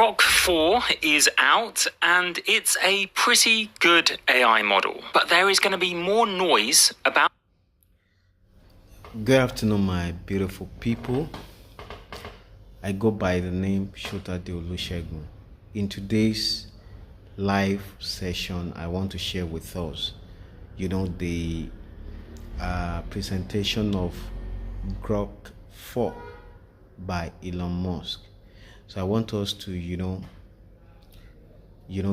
Grok 4 is out and it's a pretty good AI model, but there is going to be more noise about. Good afternoon, my beautiful people. I go by the name Shota Olusegun. In today's live session, I want to share with us, the presentation of Grok 4 by Elon Musk. So I want us to,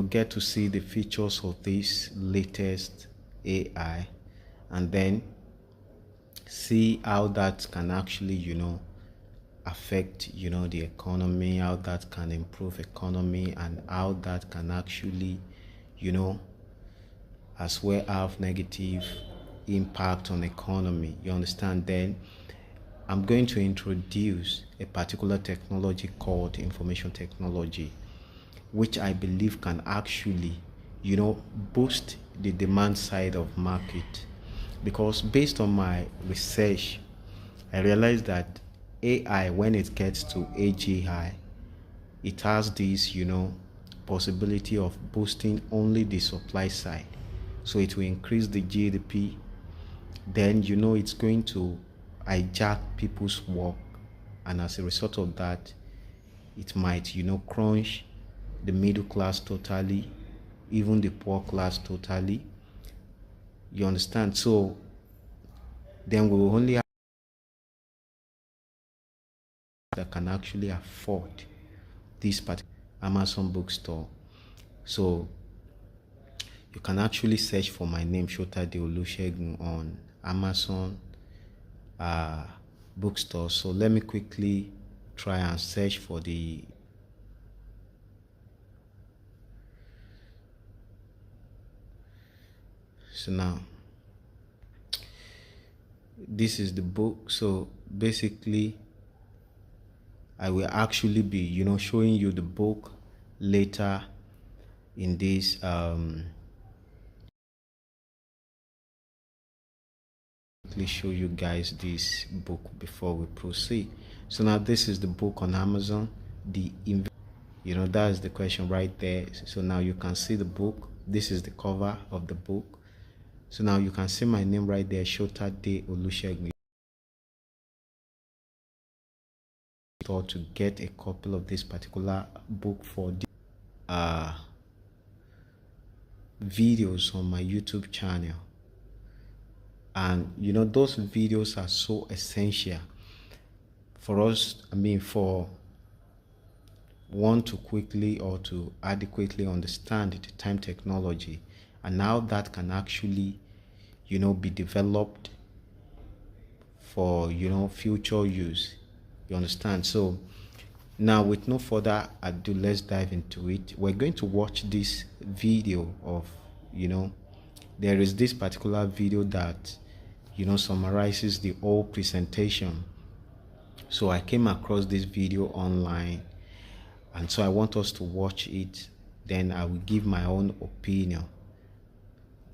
get to see the features of this latest AI, and then see how that can actually, affect, the economy, how that can improve economy, and how that can actually, as well have negative impact on economy. You understand? Then I'm going to introduce a particular technology called information technology, which I believe can actually, boost the demand side of market. Because based on my research, I realized that AI, when it gets to AGI, it has this, possibility of boosting only the supply side. So it will increase the GDP. Then, it's going to hijack people's work. And as a result of that, it might, crunch the middle class totally, even the poor class totally. You understand? So then we will only have that can actually afford this particular Amazon bookstore. So you can actually search for my name, Shota Olusegun, on Amazon bookstore. So let me quickly try and search for the so now this is the book. So basically I will actually be showing you the book later in this show you guys this book before we proceed. So now this is the book on Amazon. That is the question right there. So now you can see the book. This is the cover of the book. So now you can see my name right there, Shota Olusegun. Or to get a copy of this particular book for the videos on my YouTube channel. And those videos are so essential for us, for one to quickly or to adequately understand the time technology and how that can actually be developed for future use. You understand? So now, with no further ado, let's dive into it. We're going to watch this video of there is this particular video that summarizes the whole presentation. So I came across this video online, and so I want us to watch it. Then I will give my own opinion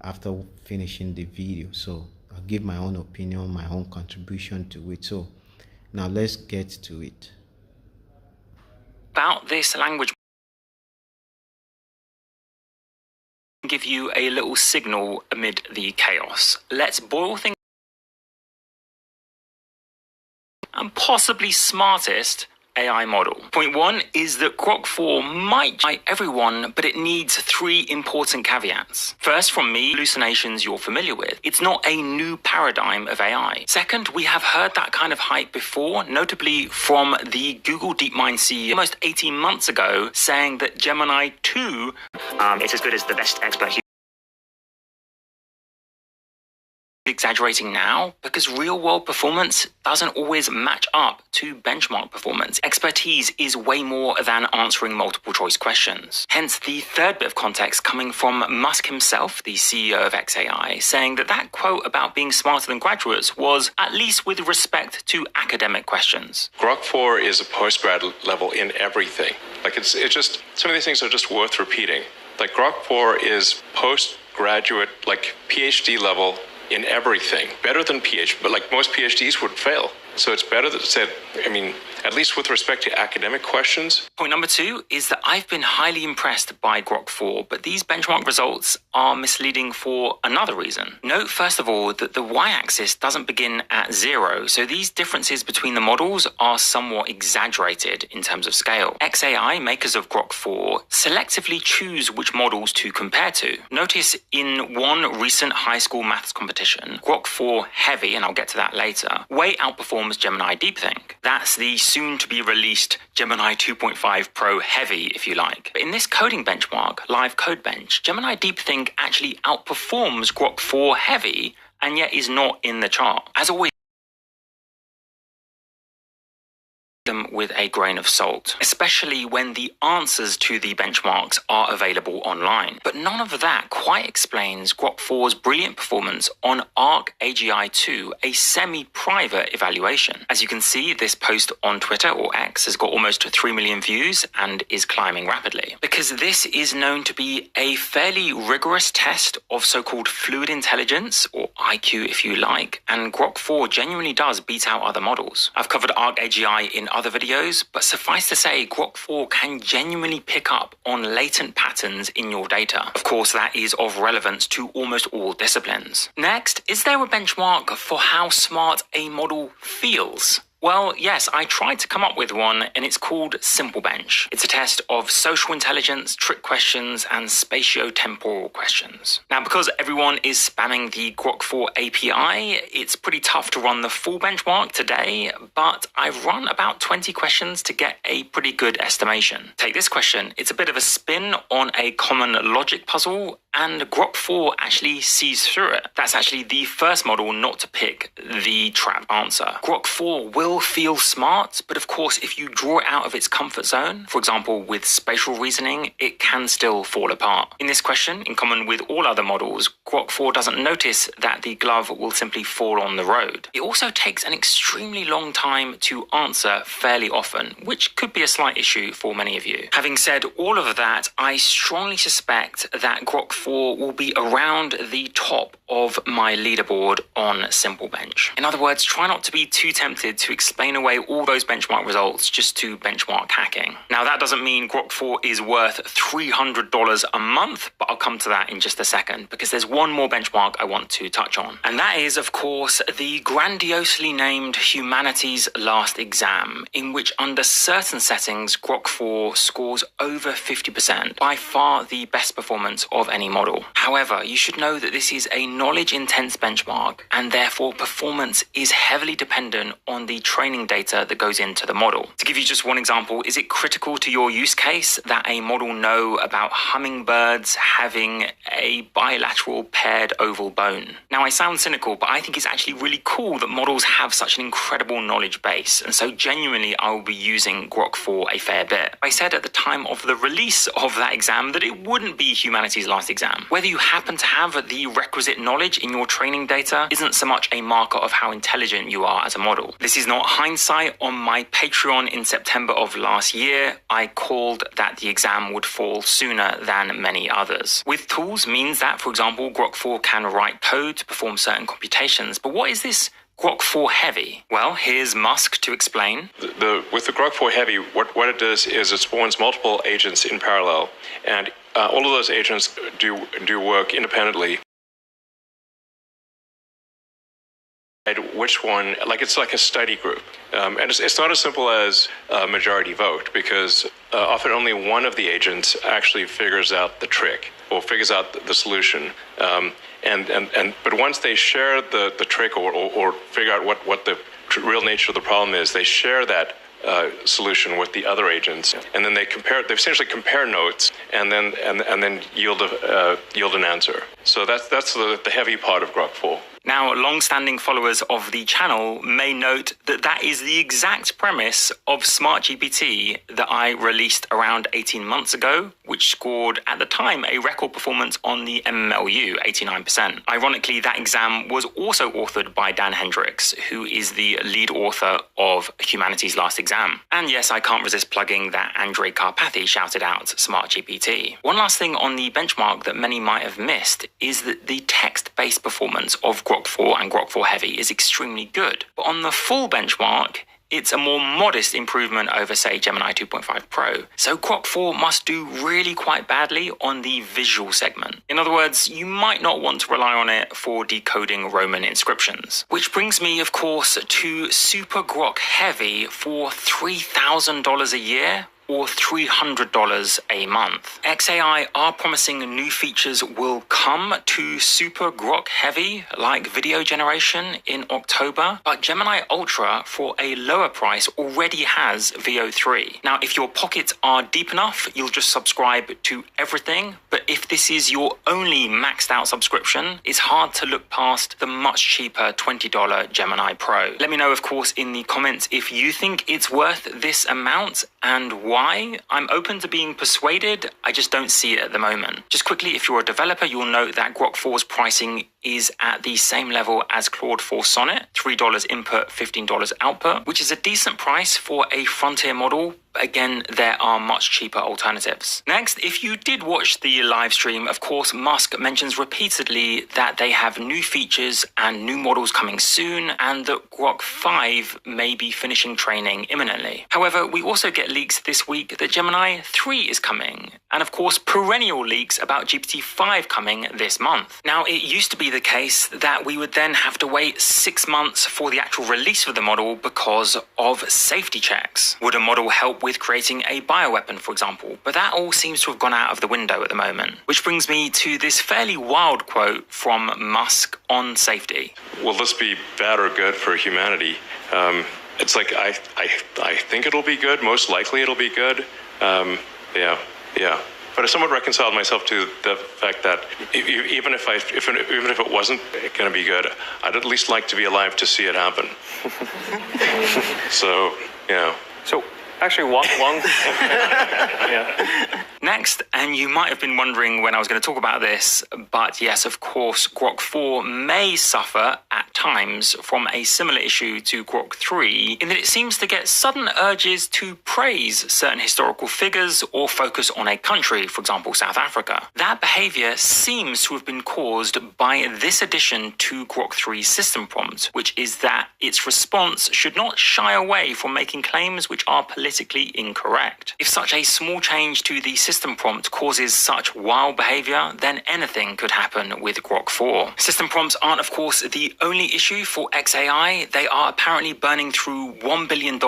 after finishing the video. So I'll give my own opinion, my own contribution to it. So now let's get to it. About this language, give you a little signal amid the chaos. Let's boil things and possibly smartest AI model. Point one is that Grok 4 might by everyone, but it needs three important caveats. First, from me, hallucinations you're familiar with. It's not a new paradigm of AI. Second, we have heard that kind of hype before, notably from the Google DeepMind CEO almost 18 months ago, saying that Gemini 2 is as good as the best expert human. Exaggerating now because real world performance doesn't always match up to benchmark performance. Expertise is way more than answering multiple choice questions. Hence the third bit of context coming from Musk himself, the CEO of XAI, saying that quote about being smarter than graduates was at least with respect to academic questions. Grok 4 is a postgrad level in everything. It's just, some of these things are just worth repeating. Like Grok 4 is postgraduate, PhD level in everything. Better than PhD, but most PhDs would fail. So it's better that said, I mean, at least with respect to academic questions. Point number 2 is that I've been highly impressed by Grok 4, but these benchmark results are misleading for another reason. Note, first of all, that the y-axis doesn't begin at 0, so these differences between the models are somewhat exaggerated in terms of scale. XAI, makers of Grok 4, selectively choose which models to compare to. Notice in one recent high school maths competition, Grok 4 Heavy, and I'll get to that later, way outperforms Gemini DeepThink. That's the soon-to-be-released Gemini 2.5 Pro Heavy, if you like. But in this coding benchmark, Live Code Bench, Gemini DeepThink actually outperforms Grok 4 Heavy and yet is not in the chart. As always, them with a grain of salt, especially when the answers to the benchmarks are available online. But none of that quite explains Grok 4's brilliant performance on Arc AGI 2, a semi-private evaluation. As you can see, this post on Twitter or X has got almost 3 million views and is climbing rapidly. Because this is known to be a fairly rigorous test of so-called fluid intelligence, or IQ if you like, and Grok 4 genuinely does beat out other models. I've covered Arc AGI in other videos, but suffice to say, Grok 4 can genuinely pick up on latent patterns in your data. Of course, that is of relevance to almost all disciplines. Next, is there a benchmark for how smart a model feels? Well, yes, I tried to come up with one, and it's called Simple Bench. It's a test of social intelligence, trick questions, and spatio-temporal questions. Now, because everyone is spamming the Grok 4 API, it's pretty tough to run the full benchmark today, but I've run about 20 questions to get a pretty good estimation. Take this question. It's a bit of a spin on a common logic puzzle, and Grok 4 actually sees through it. That's actually the first model not to pick the trap answer. Grok 4 will feel smart, but of course, if you draw it out of its comfort zone, for example, with spatial reasoning, it can still fall apart. In this question, in common with all other models, Grok 4 doesn't notice that the glove will simply fall on the road. It also takes an extremely long time to answer fairly often, which could be a slight issue for many of you. Having said all of that, I strongly suspect that Grok 4 will be around the top of my leaderboard on Simple Bench. In other words, try not to be too tempted to explain away all those benchmark results just to benchmark hacking. Now, that doesn't mean Grok 4 is worth $300 a month, but I'll come to that in just a second, because there's one more benchmark I want to touch on. And that is, of course, the grandiosely named Humanities Last Exam, in which under certain settings, Grok 4 scores over 50%, by far the best performance of any model. However, you should know that this is a knowledge-intense benchmark, and therefore performance is heavily dependent on the training data that goes into the model. To give you just one example, is it critical to your use case that a model know about hummingbirds having a bilateral paired oval bone? Now, I sound cynical, but I think it's actually really cool that models have such an incredible knowledge base, and so genuinely I will be using Grok 4 a fair bit. I said at the time of the release of that exam that it wouldn't be Humanities Last Exam. Whether you happen to have the requisite knowledge in your training data isn't so much a marker of how intelligent you are as a model. This is not hindsight. On my Patreon in September of last year, I called that the exam would fall sooner than many others. With tools means that, for example, Grok 4 can write code to perform certain computations. But what is this Grok 4 Heavy? Well, here's Musk to explain. With the Grok 4 Heavy, what it does is it spawns multiple agents in parallel, and all of those agents do work independently. Which one, like it's like a study group. And it's not as simple as a majority vote, because often only one of the agents actually figures out the trick or figures out the solution. But once they share the trick or figure out what the real nature of the problem is, they share that solution with the other agents, and then they essentially compare notes, and then yield an answer. So that's the heavy part of Grok 4. Now, long-standing followers of the channel may note that that is the exact premise of SmartGPT that I released around 18 months ago, which scored at the time a record performance on the MMLU, 89%. Ironically, that exam was also authored by Dan Hendricks, who is the lead author of Humanities Last Exam. And yes, I can't resist plugging that Andrej Karpathy shouted out SmartGPT. One last thing on the benchmark that many might have missed is that the text-based performance of Grok 4 and Grok 4 Heavy is extremely good. But on the full benchmark, it's a more modest improvement over, say, Gemini 2.5 Pro. So Grok 4 must do really quite badly on the visual segment. In other words, you might not want to rely on it for decoding Roman inscriptions. Which brings me, of course, to Super Grok Heavy for $3,000 a year, or $300 a month. XAI are promising new features will come to Super Grok Heavy, like video generation, in October, but Gemini Ultra for a lower price already has VO3. Now, if your pockets are deep enough, you'll just subscribe to everything, but if this is your only maxed out subscription, it's hard to look past the much cheaper $20 Gemini Pro. Let me know, of course, in the comments if you think it's worth this amount and why. I'm open to being persuaded, I just don't see it at the moment. Just quickly, if you're a developer, you'll note that Grok 4's pricing is at the same level as Claude 4 Sonnet, $3 input, $15 output, which is a decent price for a frontier model. Again, there are much cheaper alternatives. Next, if you did watch the live stream, of course, Musk mentions repeatedly that they have new features and new models coming soon, and that Grok 5 may be finishing training imminently. However, we also get leaks this week that Gemini 3 is coming, and of course, perennial leaks about GPT-5 coming this month. Now, it used to be the case that we would then have to wait 6 months for the actual release of the model because of safety checks. Would a model help with creating a bioweapon, for example? But that all seems to have gone out of the window at the moment. Which brings me to this fairly wild quote from Musk on safety. Will this be bad or good for humanity? It's like, I think it'll be good. Most likely it'll be good. Yeah. But I somewhat reconciled myself to the fact that even if it wasn't going to be good, I'd at least like to be alive to see it happen. So, yeah. So, actually, one yeah. Next, and you might have been wondering when I was going to talk about this, but yes, of course, Grok 4 may suffer at times from a similar issue to Grok 3, in that it seems to get sudden urges to praise certain historical figures or focus on a country, for example, South Africa. That behavior seems to have been caused by this addition to Grok 3's system prompt, which is that its response should not shy away from making claims which are politically incorrect. If such a small change to the system prompt causes such wild behavior, then anything could happen with Grok 4. System prompts aren't, of course, the only issue for XAI. They are apparently burning through $1 billion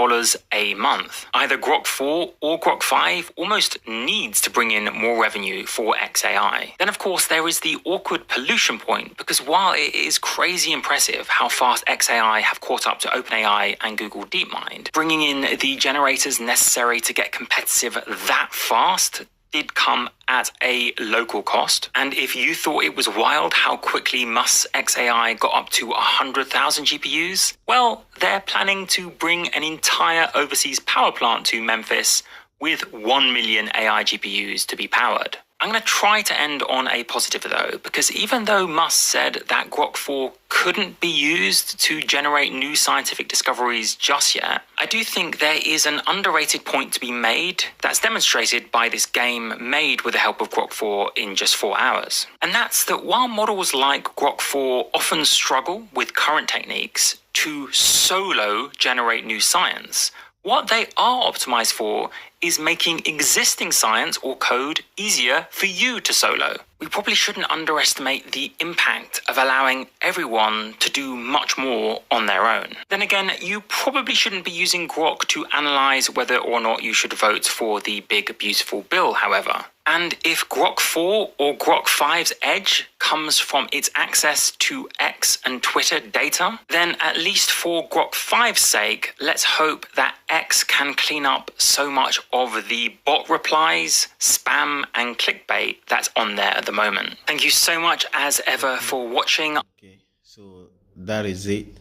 a month. Either Grok 4 or Grok 5 almost needs to bring in more revenue for XAI. Then, of course, there is the awkward pollution point, because while it is crazy impressive how fast XAI have caught up to OpenAI and Google DeepMind, bringing in the generators necessary to get competitive that fast did come at a local cost. And if you thought it was wild how quickly Musk's XAI got up to 100,000 GPUs, well, they're planning to bring an entire overseas power plant to Memphis with 1 million AI GPUs to be powered. I'm going to try to end on a positive though, because even though Musk said that Grok 4 couldn't be used to generate new scientific discoveries just yet, I do think there is an underrated point to be made that's demonstrated by this game made with the help of Grok 4 in just 4 hours. And that's that while models like Grok 4 often struggle with current techniques to solo generate new science, what they are optimized for is making existing science or code easier for you to solo. We probably shouldn't underestimate the impact of allowing everyone to do much more on their own. Then again, you probably shouldn't be using Grok to analyze whether or not you should vote for the big beautiful bill, however. And if Grok 4 or Grok 5's edge comes from its access to X and Twitter data, then at least for Grok 5's sake, let's hope that X can clean up so much of the bot replies, spam, and clickbait that's on there at the moment. Thank you so much as ever for watching. Okay, so that is it.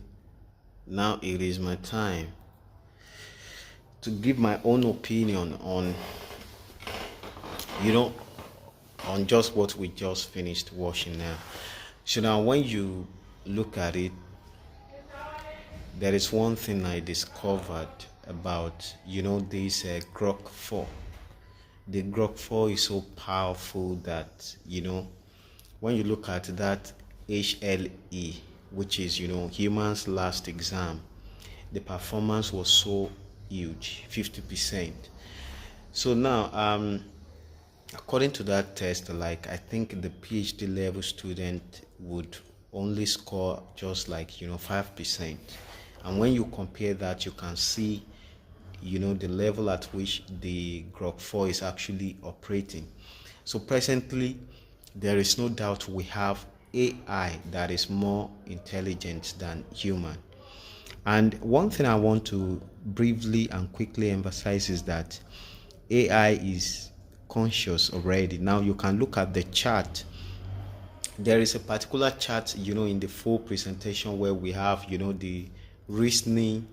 Now it is my time to give my own opinion on on just what we just finished watching now. So now when you look at it, there is one thing I discovered about this Grok 4. The Grok 4 is so powerful that when you look at that HLE, which is, humans last exam, the performance was so huge, 50%. So now, according to that test, like, I think the PhD level student would only score just like 5%. And when you compare that, you can see the level at which the Grok 4 is actually operating. So presently, there is no doubt we have AI that is more intelligent than human. And one thing I want to briefly and quickly emphasize is that AI is conscious already. Now you can look at the chart. There is a particular chart, in the full presentation where we have, the reasoning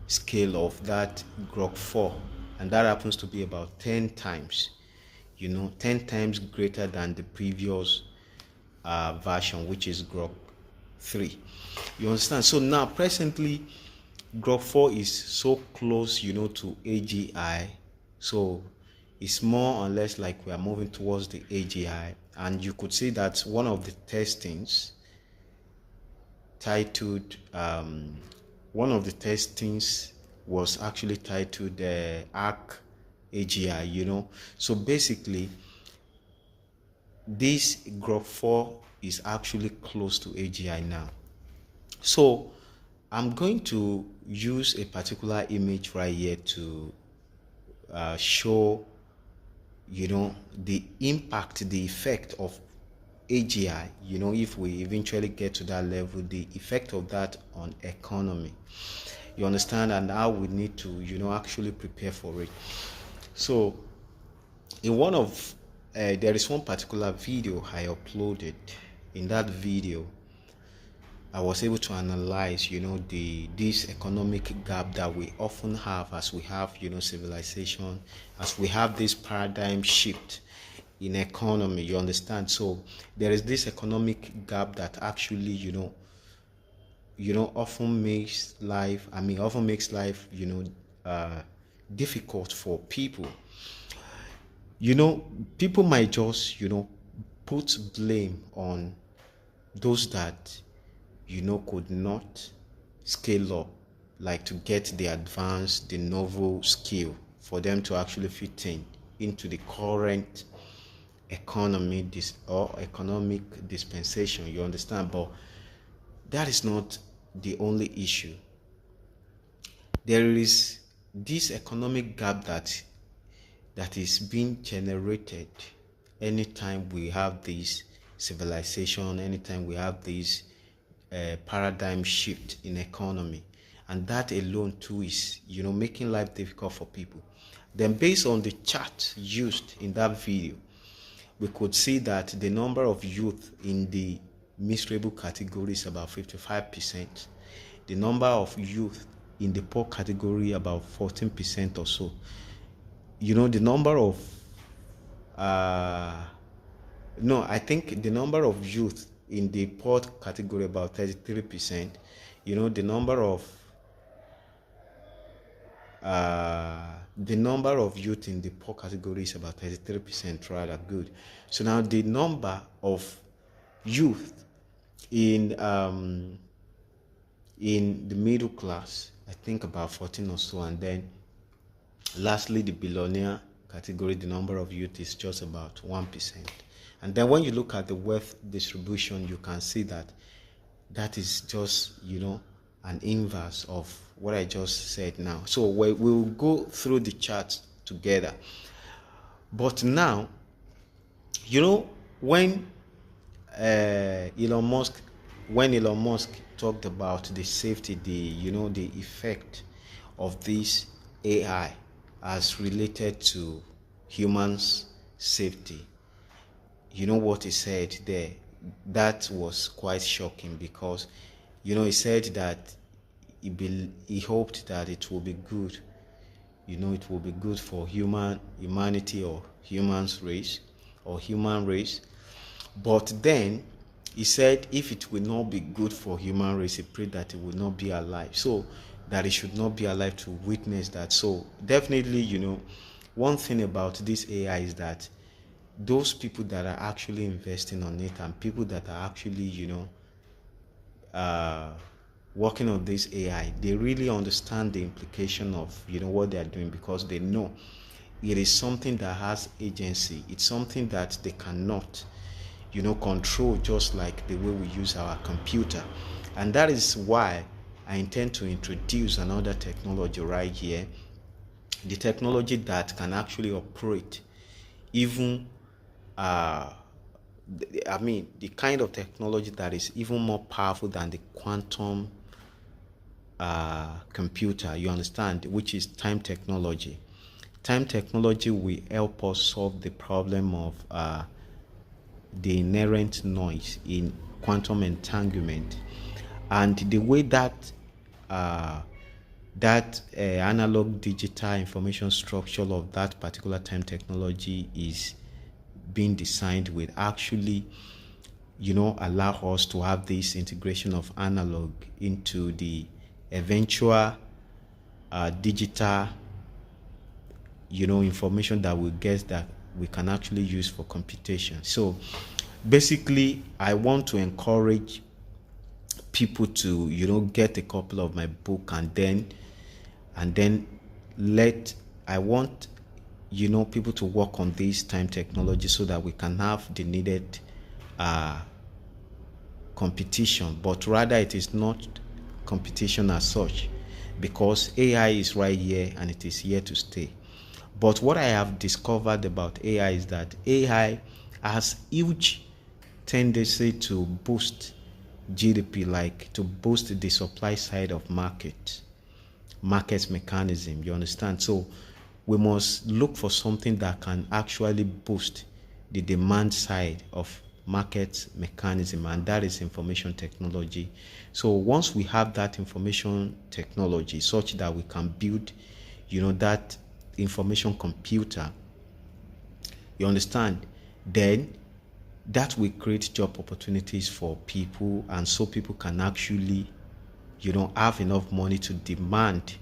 scale of that Grok 4, and that happens to be about 10 times, 10 times greater than the previous version, which is Grok 3. You understand? So now presently Grok 4 is so close, to AGI. So it's more or less like we are moving towards the AGI. And you could see that one of the testings titled, one of the testings was actually titled ARC AGI, So basically, this Grok 4 is actually close to AGI now. So I'm going to use a particular image right here to show, the impact, the effect of AGI, if we eventually get to that level, the effect of that on economy. You understand? And how we need to, actually prepare for it. So in one of, there is one particular video I uploaded. In that video, I was able to analyze, this economic gap that we often have as we have, civilization, as we have this paradigm shift in economy. You understand? So there is this economic gap that actually, often makes life, difficult for people. People might just, put blame on those that could not scale up, like to get the advanced, the novel skill for them to actually fit into the current economy or economic dispensation. You understand? But that is not the only issue. There is this economic gap that is being generated anytime we have this civilization, anytime we have this paradigm shift in economy, and that alone too is making life difficult for people. Then based on the chart used in that video, we could see that the number of youth in the miserable category is about 55%, the number of youth in the poor category about 14% or so. The number of I think the number of youth in the poor category about 33%. The number of youth in the poor category is about 33%, rather good. So now the number of youth in the middle class, I think about 14 or so, and then lastly the billionaire category, the number of youth is just about 1%. And then when you look at the wealth distribution, you can see that is just, an inverse of what I just said now. So we'll go through the charts together. But now, when Elon Musk talked about the safety, the effect of this AI as related to humans' safety, what he said there, that was quite shocking, because he said that he hoped that it will be good, it will be good for humanity or human race. But then he said if it will not be good for human race, he prayed that it will not be alive, so that it should not be alive to witness that. So definitely, one thing about this AI is that those people that are actually investing on it and people that are actually, working on this AI, they really understand the implication of, what they are doing, because they know it is something that has agency. It's something that they cannot, control, just like the way we use our computer. And that is why I intend to introduce another technology right here, the technology that can actually operate even the kind of technology that is even more powerful than the quantum computer, you understand, which is time technology. Time technology will help us solve the problem of the inherent noise in quantum entanglement, and the way that analog digital information structure of that particular time technology is being designed will actually, allow us to have this integration of analog into the eventual digital, information that we get that we can actually use for computation. So basically, I want to encourage people to, get a copy of my book, and then I want, people to work on this time technology so that we can have the needed competition. But rather, it is not competition as such, because AI is right here and it is here to stay. But what I have discovered about AI is that AI has huge tendency to boost GDP, like to boost the supply side of market mechanism, you understand? So we must look for something that can actually boost the demand side of market mechanism, and that is information technology. So once we have that information technology such that we can build, that information computer, you understand, then that will create job opportunities for people, and so people can actually, have enough money to demand,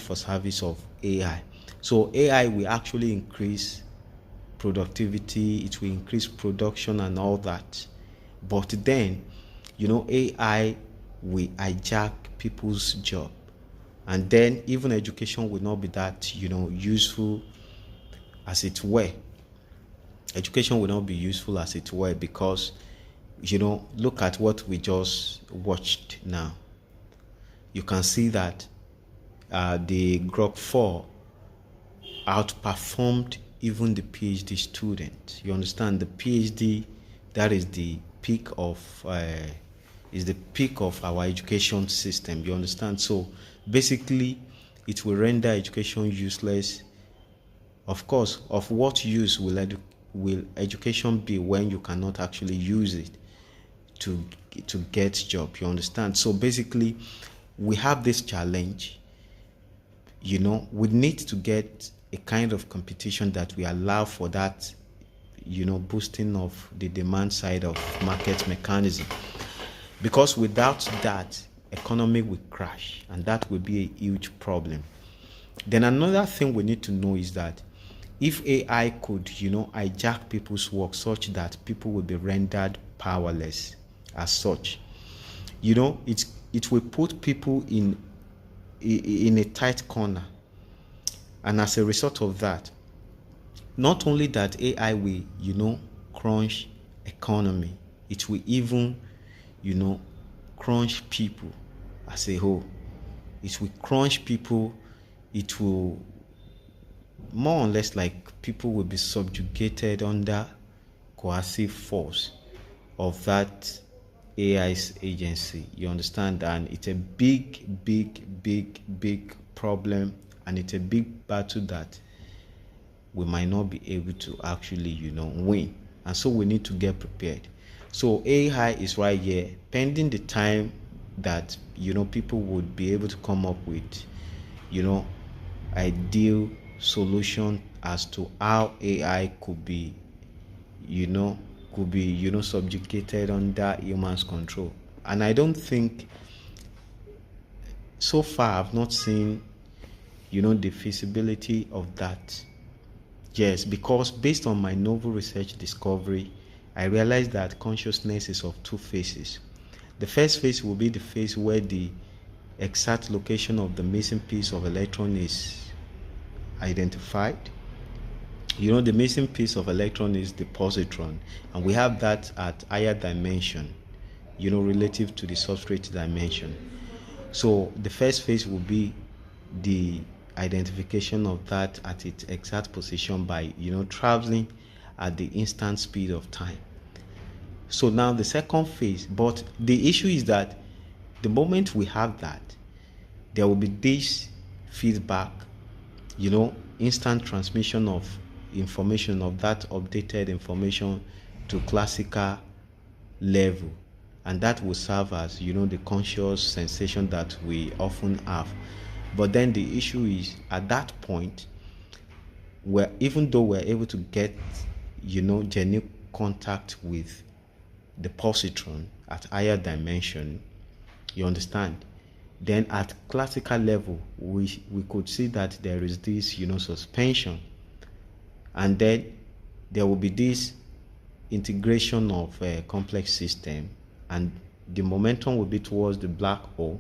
for service of AI. So AI will actually increase productivity, it will increase production and all that. But then, AI will hijack people's job, and then even education will not be that, useful as it were. Education will not be useful as it were, because, look at what we just watched now. You can see that the Grok 4 outperformed even the PhD student. You understand, the PhD, that is the peak of our education system. You understand? So basically, it will render education useless. Of course, of what use will education be when you cannot actually use it to get job? You understand? So basically, we have this challenge. We need to get a kind of competition that will allow for that, boosting of the demand side of market mechanism, because without that, economy will crash, and that will be a huge problem. Then another thing we need to know is that if AI could, hijack people's work such that people will be rendered powerless as such, it will put people in a tight corner. And as a result of that, not only that AI will, crunch economy, it will even, crunch people as a whole. It will crunch people. It will more or less, like, people will be subjugated under coercive force of that AI's agency. You understand? And it's a big problem, and it's a big battle that we might not be able to actually, win. And so we need to get prepared. So AI is right here, pending the time that, people would be able to come up with, ideal solution as to how AI could be, subjugated under humans' control. And I don't think, so far, I've not seen, the feasibility of that. Yes, because based on my novel research discovery, I realized that consciousness is of two phases. The first phase will be the phase where the exact location of the missing piece of electron is identified. You know, the missing piece of electron is the positron, and we have that at higher dimension, you know, relative to the substrate dimension. So the first phase will be the identification of that at its exact position by, you know, traveling at the instant speed of time. So now the second phase, but the issue is that the moment we have that, there will be this feedback, you know, instant transmission of information, of that updated information to classical level, and that will serve as, you know, the conscious sensation that we often have. But then the issue is, at that point, where even though we're able to get, you know, genuine contact with the positron at higher dimension, you understand, then at classical level we could see that there is this, you know, suspension, and then there will be this integration of a complex system, and the momentum will be towards the black hole.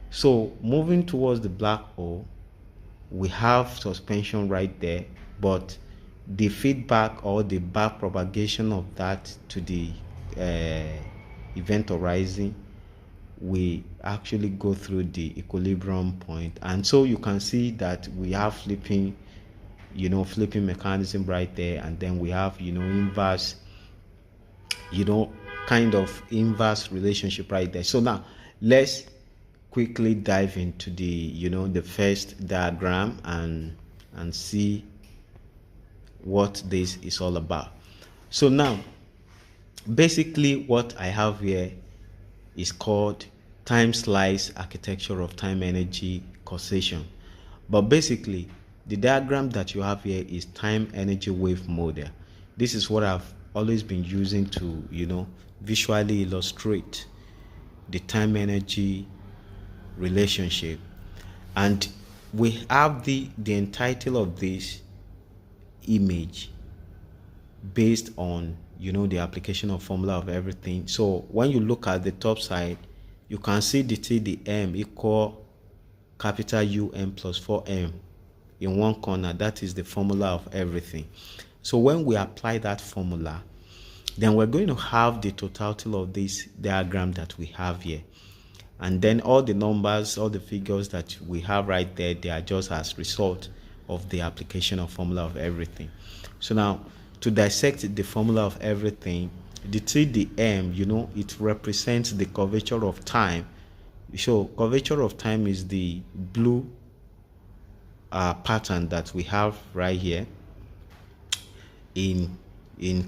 So moving towards the black hole, we have suspension right there, but the feedback or the back propagation of that to the event horizon, we actually go through the equilibrium point. And so you can see that we have flipping, you know, flipping mechanism right there, and then we have, you know, inverse, you know, kind of inverse relationship right there. So now let's quickly dive into the, you know, the first diagram and see what this is all about. So now basically what I have here is called time slice architecture of time energy causation. But basically the diagram that you have here is time energy wave model. This is what I've always been using to, you know, visually illustrate the time energy relationship. And we have the title of this image based on, you know, the application of formula of everything. So when you look at the top side, you can see the T, the M equal capital UM plus 4M in one corner. That is the formula of everything. So when we apply that formula, then we're going to have the totality of this diagram that we have here. And then all the numbers, all the figures that we have right there, they are just as result of the application of formula of everything. So now to dissect the formula of everything, the T, the M, you know, it represents the curvature of time. So curvature of time is the blue pattern that we have right here in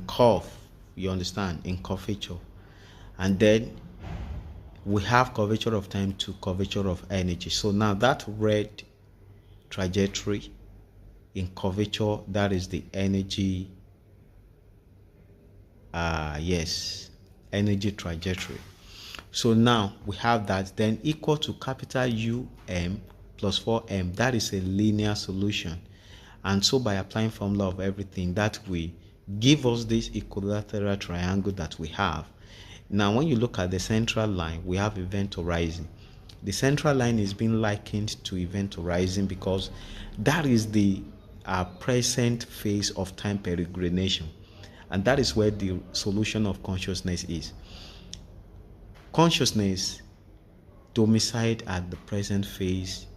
curve, you understand, in curvature. And then we have curvature of time to curvature of energy. So now that red trajectory in curvature, that is the energy, energy trajectory. So now we have that, then equal to capital UM plus 4M. That is a linear solution. And so by applying formula of everything, that will give us this equilateral triangle that we have. Now when you look at the central line, we have event horizon. The central line is being likened to event horizon because that is the present phase of time peregrination, and that is where the solution of consciousness is. Consciousness domiciled at the present phase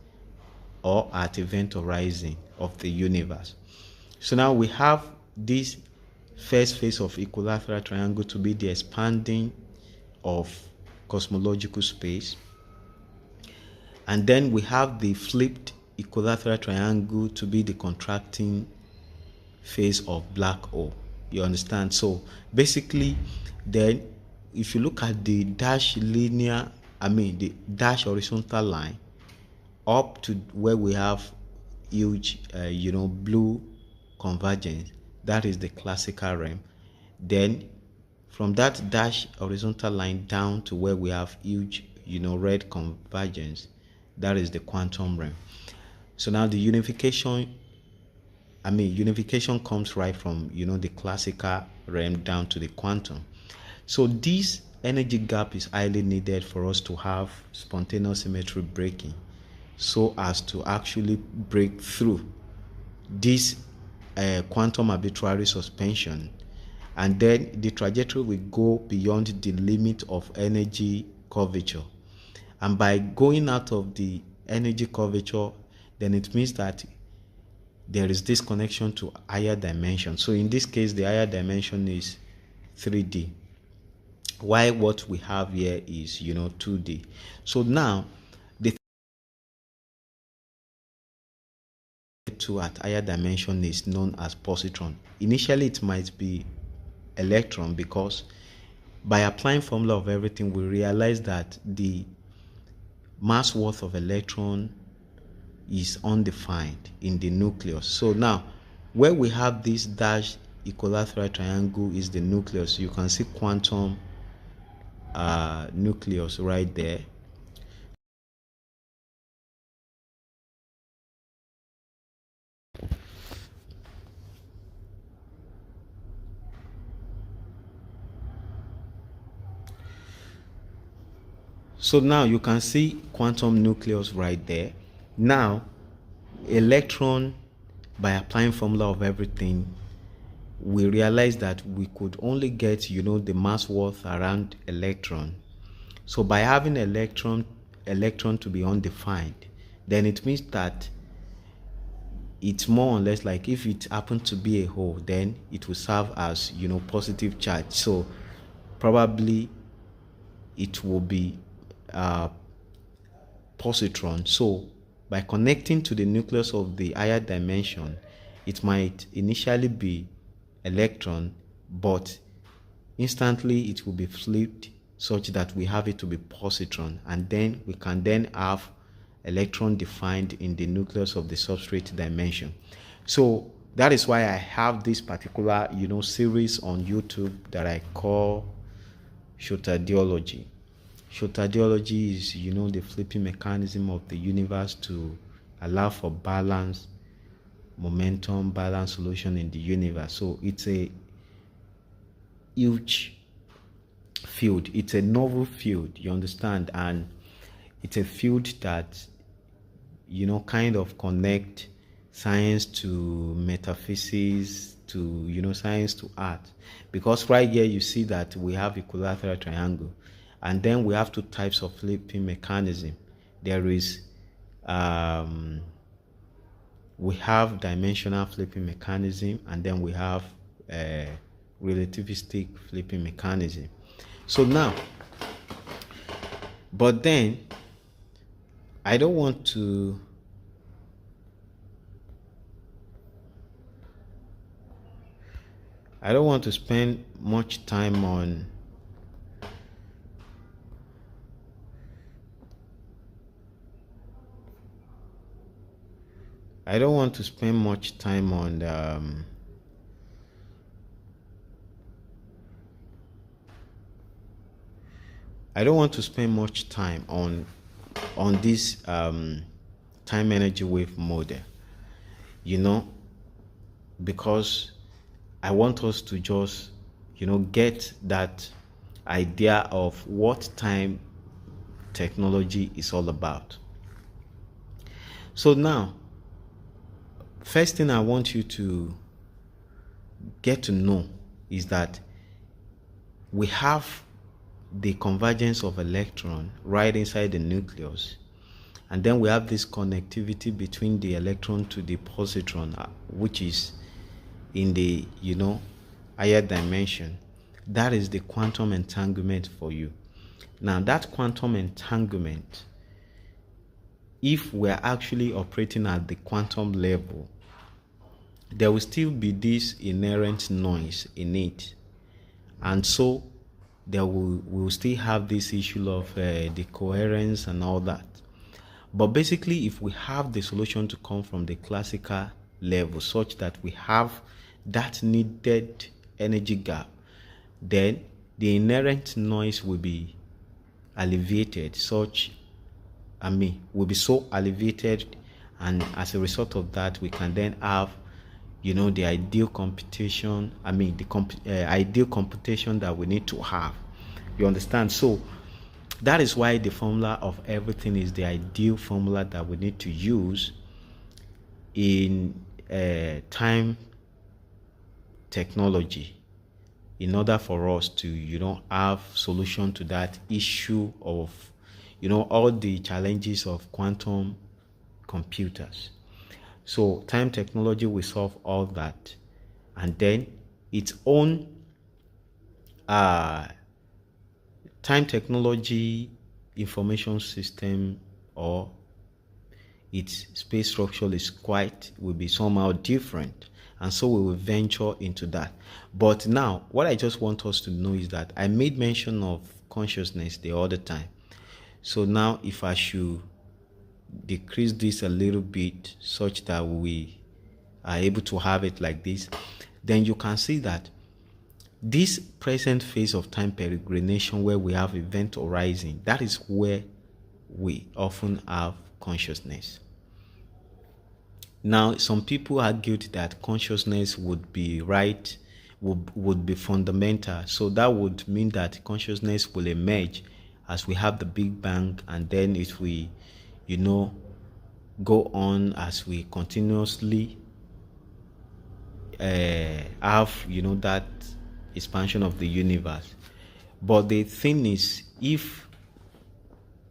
or at event horizon of the universe. So now we have this first phase of equilateral triangle to be the expanding of cosmological space, and then we have the flipped equilateral triangle to be the contracting phase of black hole. You understand? So basically then if you look at the dash linear, the dash horizontal line up to where we have huge blue convergence, that is the classical realm. Then from that dash horizontal line down to where we have huge red convergence, that is the quantum realm. So now the unification unification comes right from, the classical realm down to the quantum. So this energy gap is highly needed for us to have spontaneous symmetry breaking, so as to actually break through this quantum arbitrary suspension, and then the trajectory will go beyond the limit of energy curvature. And by going out of the energy curvature, then it means that there is this connection to higher dimension. So in this case, the higher dimension is 3D, while what we have here is 2D. So now the to at higher dimension is known as positron. Initially it might be electron, because by applying formula of everything, we realize that the mass worth of electron is undefined in the nucleus. So now where we have this dashed equilateral triangle is the nucleus. You can see quantum nucleus right there. So now you can see quantum nucleus right there. Now electron, by applying formula of everything, we realize that we could only get the mass worth around electron. So by having electron to be undefined, then it means that it's more or less like if it happened to be a hole, then it will serve as positive charge. So probably it will be positron. So by connecting to the nucleus of the higher dimension, it might initially be electron, but instantly it will be flipped such that we have it to be positron, and then we can then have electron defined in the nucleus of the substrate dimension. So that is why I have this particular series on YouTube that I call Shotadiology. Shotadiology is the flipping mechanism of the universe to allow for balance, momentum, balance solution in the universe. So it's a huge field. It's a novel field, you understand, and it's a field that kind of connect science to metaphysics, to science to art. Because right here you see that we have equilateral triangle, and then we have two types of flipping mechanism. There is we have dimensional flipping mechanism, and then we have relativistic flipping mechanism. So now, but then I don't want to spend much time on I don't want to spend much time on this time energy wave model, because I want us to just get that idea of what time technology is all about. So now, first thing I want you to get to know is that we have the convergence of electron right inside the nucleus, and then we have this connectivity between the electron to the positron, which is in the higher dimension. That is the quantum entanglement for you. Now that quantum entanglement, if we're actually operating at the quantum level, there will still be this inherent noise in it, and so we'll still have this issue of the coherence and all that. But basically, if we have the solution to come from the classical level such that we have that needed energy gap, then the inherent noise will be alleviated, will be so alleviated, and as a result of that, we can then have the ideal computation, ideal computation that we need to have. You understand? So that is why the formula of everything is the ideal formula that we need to use in time technology, in order for us to have solution to that issue of all the challenges of quantum computers. So time technology will solve all that, and then its own time technology information system or its space structure will be somehow different, and so we will venture into that. But now what I just want us to know is that I made mention of consciousness the other time. So now if I should decrease this a little bit such that we are able to have it like this, then you can see that this present phase of time peregrination, where we have event horizon, that is where we often have consciousness. Now, some people argued that consciousness would be fundamental. So that would mean that consciousness will emerge as we have the Big Bang, and then it will, go on as we continuously have, that expansion of the universe. But the thing is, if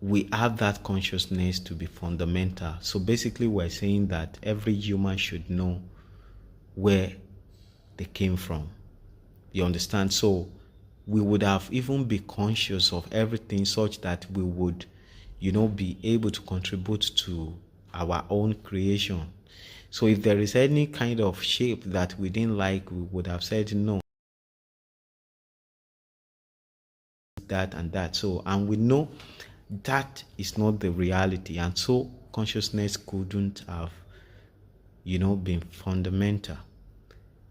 we have that consciousness to be fundamental, so basically we're saying that every human should know where they came from. You understand? So we would have even be conscious of everything such that we would, be able to contribute to our own creation. So if there is any kind of shape that we didn't like, we would have said no, that and that. So, and we know that is not the reality, and so consciousness couldn't have been fundamental.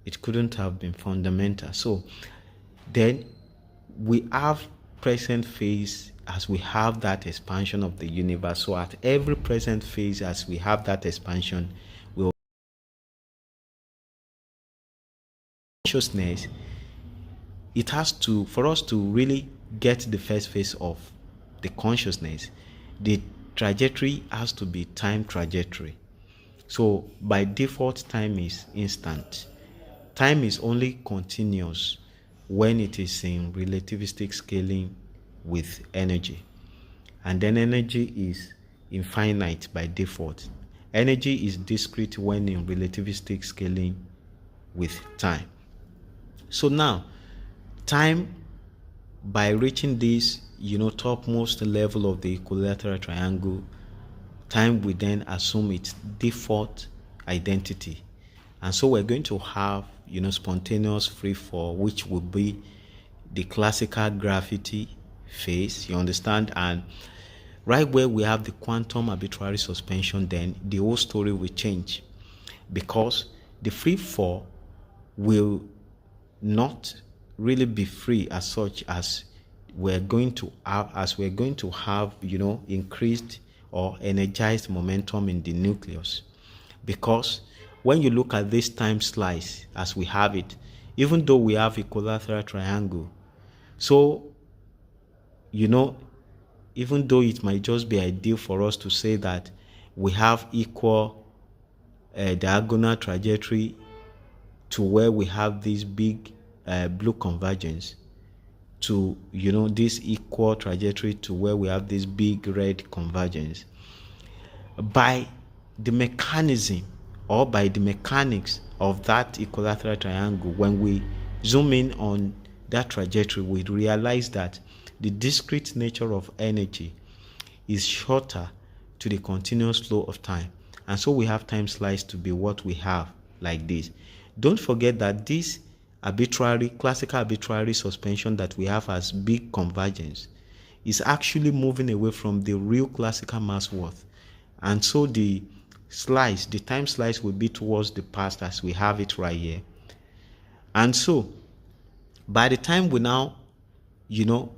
It couldn't have been fundamental. So then we have present phase as we have that expansion of the universe. So at every present phase as we have that expansion, consciousness, it has to, for us to really get the first phase of the consciousness, the trajectory has to be time trajectory. So by default, time is instant. Time is only continuous when it is in relativistic scaling with energy, and then energy is infinite by default. Energy is discrete when in relativistic scaling with time. So now time, by reaching this topmost level of the equilateral triangle, time will then assume its default identity, and so we're going to have spontaneous free fall, which will be the classical gravity phase. You understand? And right where we have the quantum arbitrary suspension, then the whole story will change, because the free fall will not really be free as such, as we're going to have increased or energized momentum in the nucleus. Because when you look at this time slice as we have it, even though we have equilateral triangle, so even though it might just be ideal for us to say that we have equal diagonal trajectory to where we have this big blue convergence, to this equal trajectory to where we have this big red convergence, by the mechanism or by the mechanics of that equilateral triangle, when we zoom in on that trajectory, we realize that the discrete nature of energy is shorter to the continuous flow of time, and so we have time slice to be what we have like this. Don't forget that this classical arbitrary suspension that we have as big convergence is actually moving away from the real classical mass worth, and so the time slice will be towards the past as we have it right here. And so by the time we now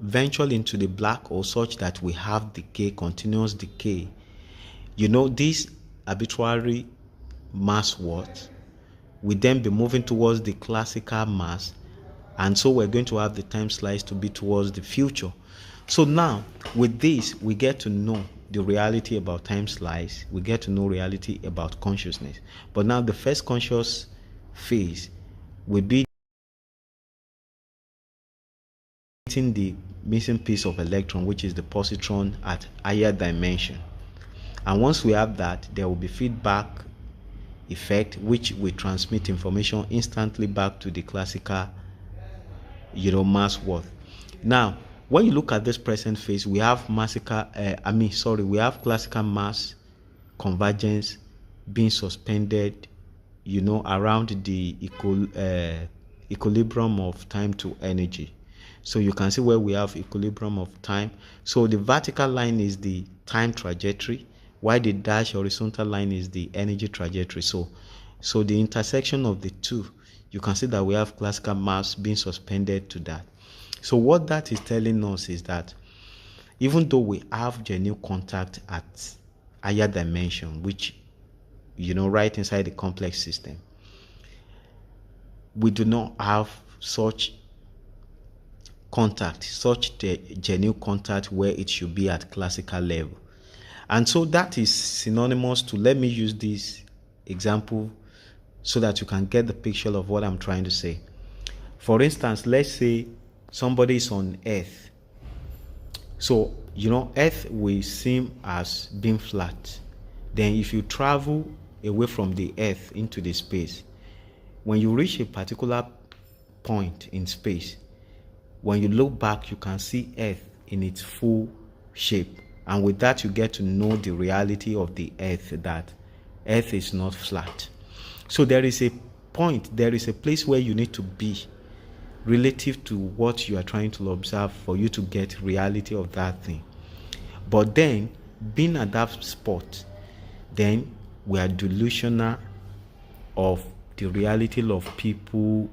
venture into the black hole, such that we have decay, continuous decay, this arbitrary mass worth we then be moving towards the classical mass, and so we're going to have the time slice to be towards the future. So now with this, we get to know the reality about time slice, we get to know reality about consciousness. But now the first conscious phase will be the missing piece of electron, which is the positron at higher dimension. And once we have that, there will be feedback effect, which will transmit information instantly back to the classical mass worth. Now when you look at this present phase, we have we have classical mass convergence being suspended around the equilibrium of time to energy. So you can see where we have equilibrium of time. So the vertical line is the time trajectory, while the dashed horizontal line is the energy trajectory. So the intersection of the two, you can see that we have classical mass being suspended to that. So what that is telling us is that even though we have genuine contact at higher dimension, which right inside the complex system, we do not have such genuine contact where it should be at classical level. And so that is synonymous to, let me use this example so that you can get the picture of what I'm trying to say. For instance, let's say somebody is on Earth. So Earth will seem as being flat. Then if you travel away from the Earth into the space, when you reach a particular point in space, when you look back, you can see Earth in its full shape. And with that, you get to know the reality of the Earth, that Earth is not flat. So there is a point, there is a place where you need to be relative to what you are trying to observe for you to get reality of that thing. But then, being at that spot, then we are delusional of the reality of people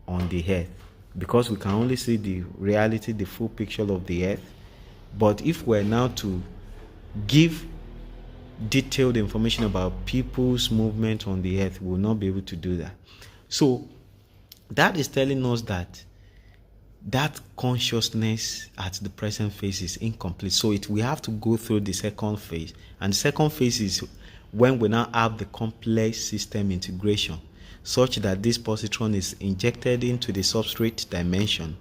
on the earth, because we can only see the reality, the full picture of the earth. But if we're now to give detailed information about people's movement on the earth, we will not be able to do that. So that is telling us that consciousness at the present phase is incomplete. So we have to go through the second phase. And the second phase is when we now have the complex system integration, such that this positron is injected into the substrate dimension.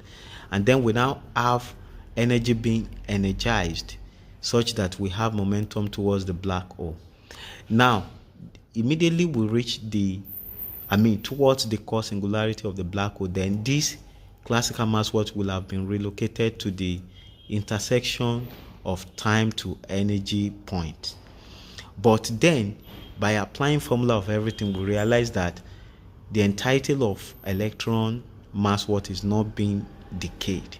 And then we now have energy being energized, such that we have momentum towards the black hole. Now, immediately we reach towards the core singularity of the black hole, then this classical mass what will have been relocated to the intersection of time to energy point. But then, by applying formula of everything, we realize that the entirety of electron mass what is not being decayed.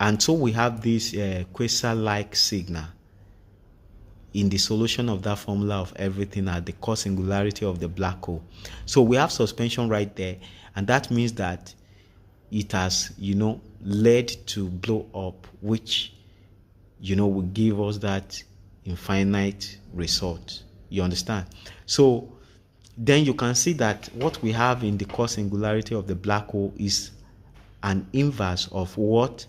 And so we have this quasar-like signal in the solution of that formula of everything at the core singularity of the black hole. So we have suspension right there, and that means that it has, led to blow up, which, will give us that infinite result. You understand? So then you can see that what we have in the core singularity of the black hole is an inverse of what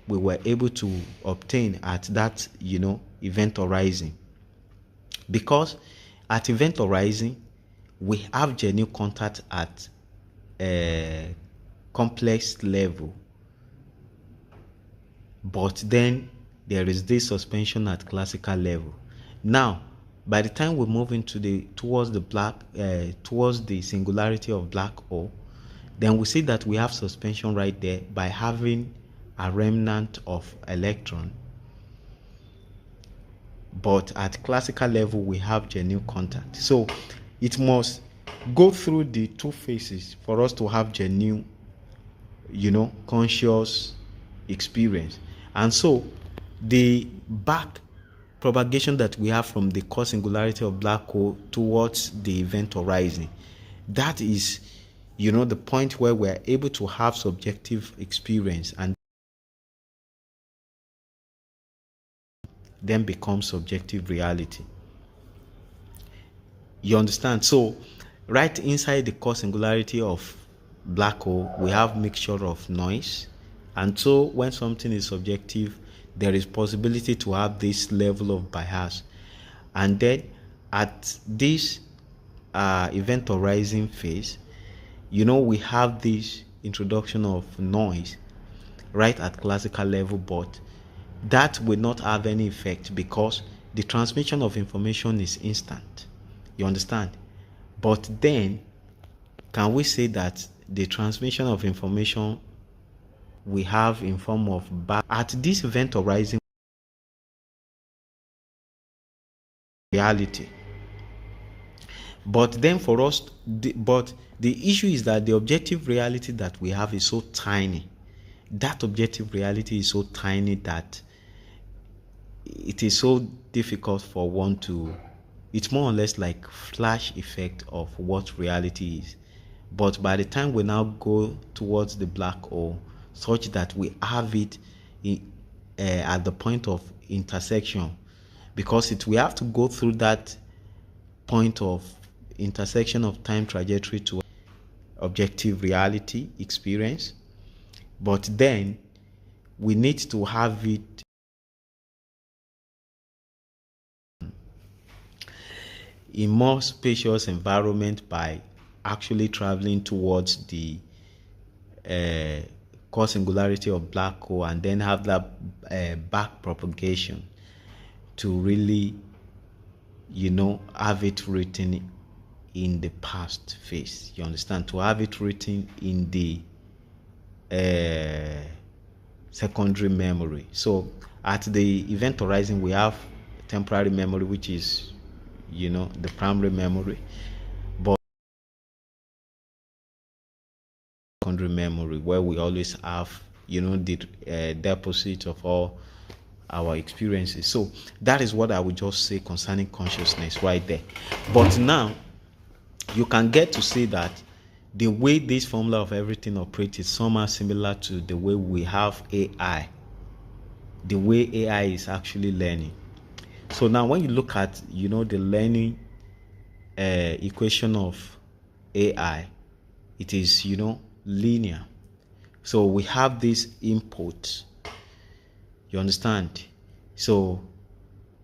we were able to obtain at that, event horizon. Because at event horizon, we have genuine contact at a complex level. But then there is this suspension at classical level. Now, by the time we move into towards the singularity of black hole, then we see that we have suspension right there by having a remnant of electron. But at classical level, we have genuine contact. So it must go through the two phases for us to have genuine, conscious experience. And so the back propagation that we have from the core singularity of black hole towards the event horizon, that is, the point where we're able to have subjective experience and then become subjective reality. You understand? So Right inside the core singularity of black hole, we have mixture of noise. And so when something is subjective, there is possibility to have this level of bias. And then at this event horizon phase, we have this introduction of noise right at classical level, but that will not have any effect because the transmission of information is instant. You understand? But then, can we say that the transmission of information we have in form of at this event horizon reality? But then for us, but the issue is that the objective reality that we have is so tiny. That objective reality is so tiny that it is so difficult for one to, it's more or less like flash effect of what reality is. But by the time we now go towards the black hole, such that we have it at the point of intersection, because we have to go through that point of intersection of time trajectory to objective reality experience. But then we need to have it in more spacious environment by actually traveling towards the core singularity of black hole, and then have that back propagation to really have it written in the past phase. You understand? To have it written in the secondary memory. So at the event horizon, we have temporary memory, which is the primary memory, but secondary memory, where we always have the deposit of all our experiences. So that is what I would just say concerning consciousness right there. But now you can get to say that the way this formula of everything operates is somehow similar to the way we have AI, the way AI is actually learning. So now when you look at the learning equation of AI, it is linear. So we have this input, you understand? So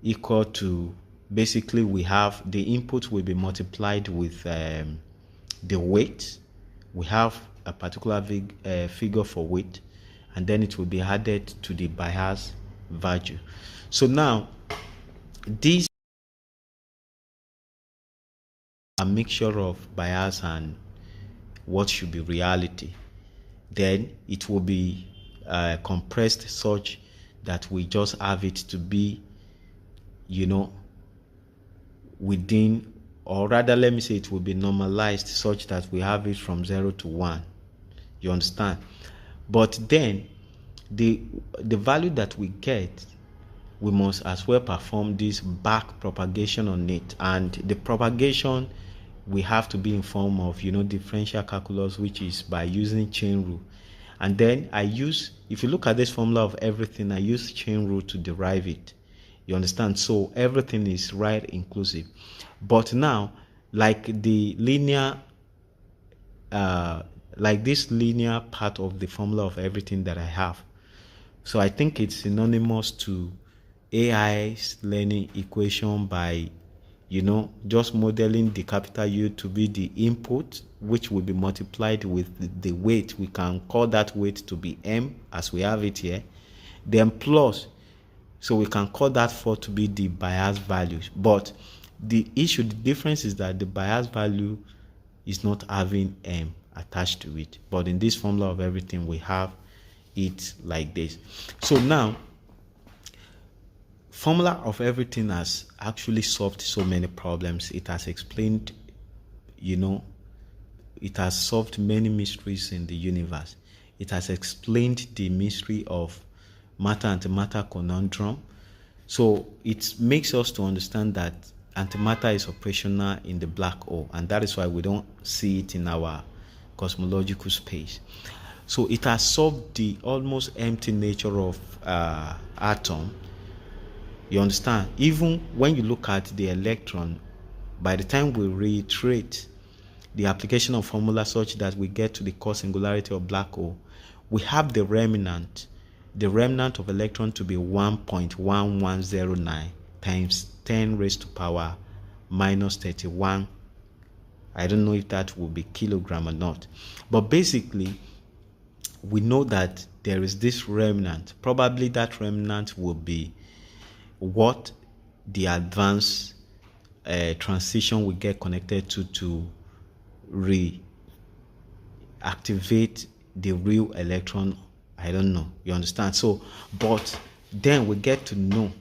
equal to, basically we have the input will be multiplied with the weight. We have a particular figure for weight, and then it will be added to the bias value. So now this a mixture of bias and what should be reality. Then it will be compressed such that we just have it to be within, or rather let me say it will be normalized such that we have it from 0 to 1. You understand? But then the value that we get, we must as well perform this back propagation on it, and the propagation we have to be in form of differential calculus, which is by using chain rule. And then if you look at this formula of everything, I use chain rule to derive it. You understand? So everything is right inclusive. But now, like the linear like this linear part of the formula of everything that I have, so I think it's synonymous to AI's learning equation by just modeling the capital U to be the input, which will be multiplied with the weight. We can call that weight to be M, as we have it here, then plus, so we can call that 4 to be the bias value. But the difference is that the bias value is not having M attached to it, but in this formula of everything we have it like this. So now formula of everything has actually solved so many problems. It has explained, it has solved many mysteries in the universe. It has explained the mystery of matter-antimatter conundrum. So it makes us to understand that antimatter is operational in the black hole, and that is why we don't see it in our cosmological space. So it has solved the almost empty nature of atom. You understand? Even when you look at the electron, by the time we reiterate the application of formula such that we get to the core singularity of black hole, we have the remnant of electron to be 1.1109 times 10 raised to power minus 31. I don't know if that will be kilogram or not, but basically we know that there is this remnant. Probably that remnant will be what the advanced transition will get connected to reactivate the real electron. I don't know, you understand? So but then we get to know,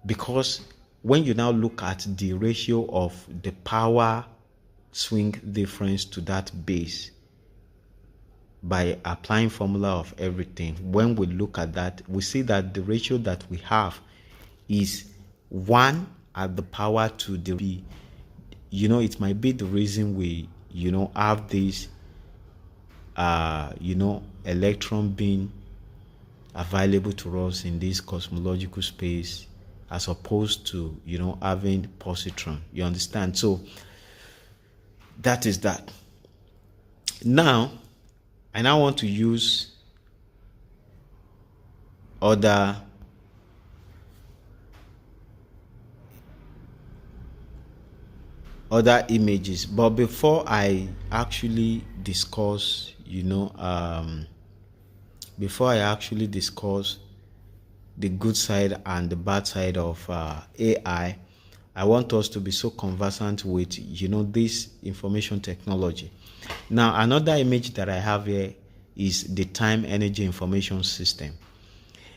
because when you now look at the ratio of the power swing difference to that base by applying formula of everything, when we look at that, we see that the ratio that we have is 1 at the power to the b. It might be the reason we have this electron being available to us in this cosmological space, as opposed to having positron. You understand? So that is that. Now I now want to use other images, but before I actually discuss the good side and the bad side of AI, I want us to be so conversant with this information technology. Now another image that I have here is the time energy information system.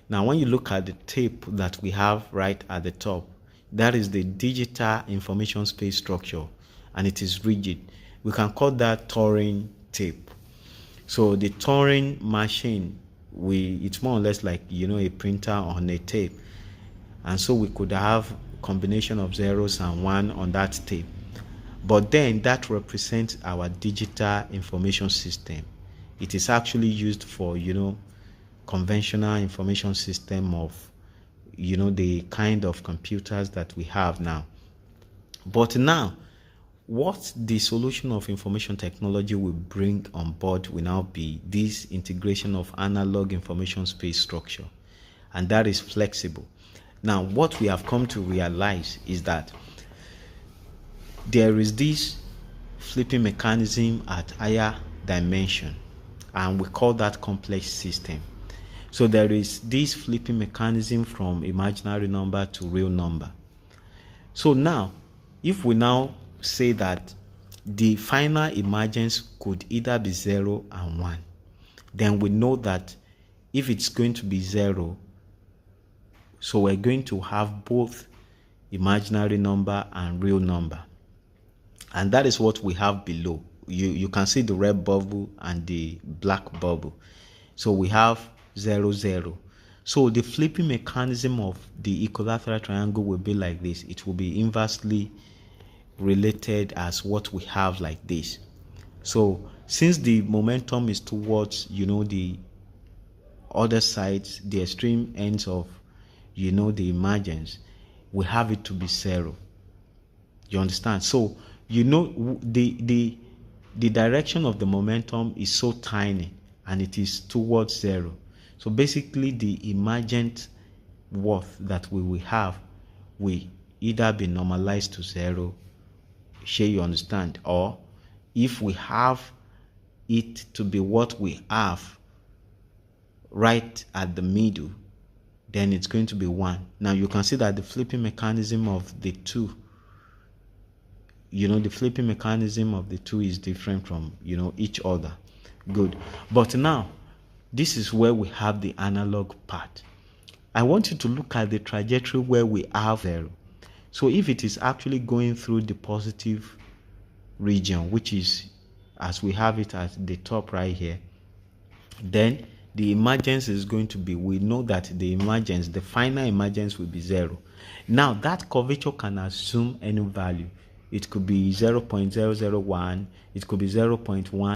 Now when you look at the tape that we have right at the top, that is the digital information space structure, and it is rigid. We can call that Turing tape. So the Turing machine, it's more or less like a printer on a tape, and so we could have a combination of zeros and one on that tape. But then that represents our digital information system. It is actually used for conventional information system of the kind of computers that we have now. But now what the solution of information technology will bring on board will now be this integration of analog information space structure, and that is flexible. Now what we have come to realize is that there is this flipping mechanism at higher dimension, and we call that complex system. So there is this flipping mechanism from imaginary number to real number. So now, if we now say that the final emergence could either be 0 and 1, then we know that if it's going to be 0, so we're going to have both imaginary number and real number. And that is what we have below. You can see the red bubble and the black bubble. So we have 0, 0. So the flipping mechanism of the equilateral triangle will be like this. It will be inversely related as what we have like this. So since the momentum is towards the other sides, the extreme ends of the emergence, we have it to be 0. You understand? So the direction of the momentum is so tiny, and it is towards 0. So basically the emergent worth that we will have will either be normalized to 0, you understand, or if we have it to be what we have right at the middle, then it's going to be 1. Now you can see that the flipping mechanism of the two, the flipping mechanism of the two is different from each other. Good. But now this is where we have the analog part. I want you to look at the trajectory where we have 0. So if it is actually going through the positive region, which is as we have it at the top right here, then the emergence is going to be, we know that the final emergence will be 0. Now that curvature can assume any value. It could be 0.001, it could be 0.1,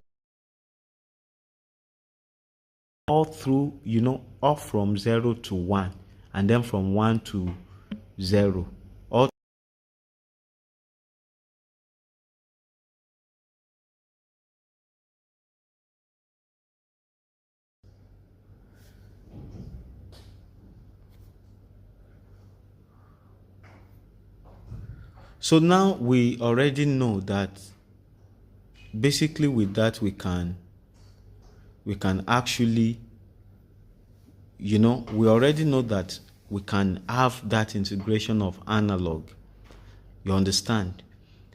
all through, off from 0 to 1, and then from 1 to 0, all So now we already know that basically with that we can actually, we already know that we can have that integration of analog. You understand?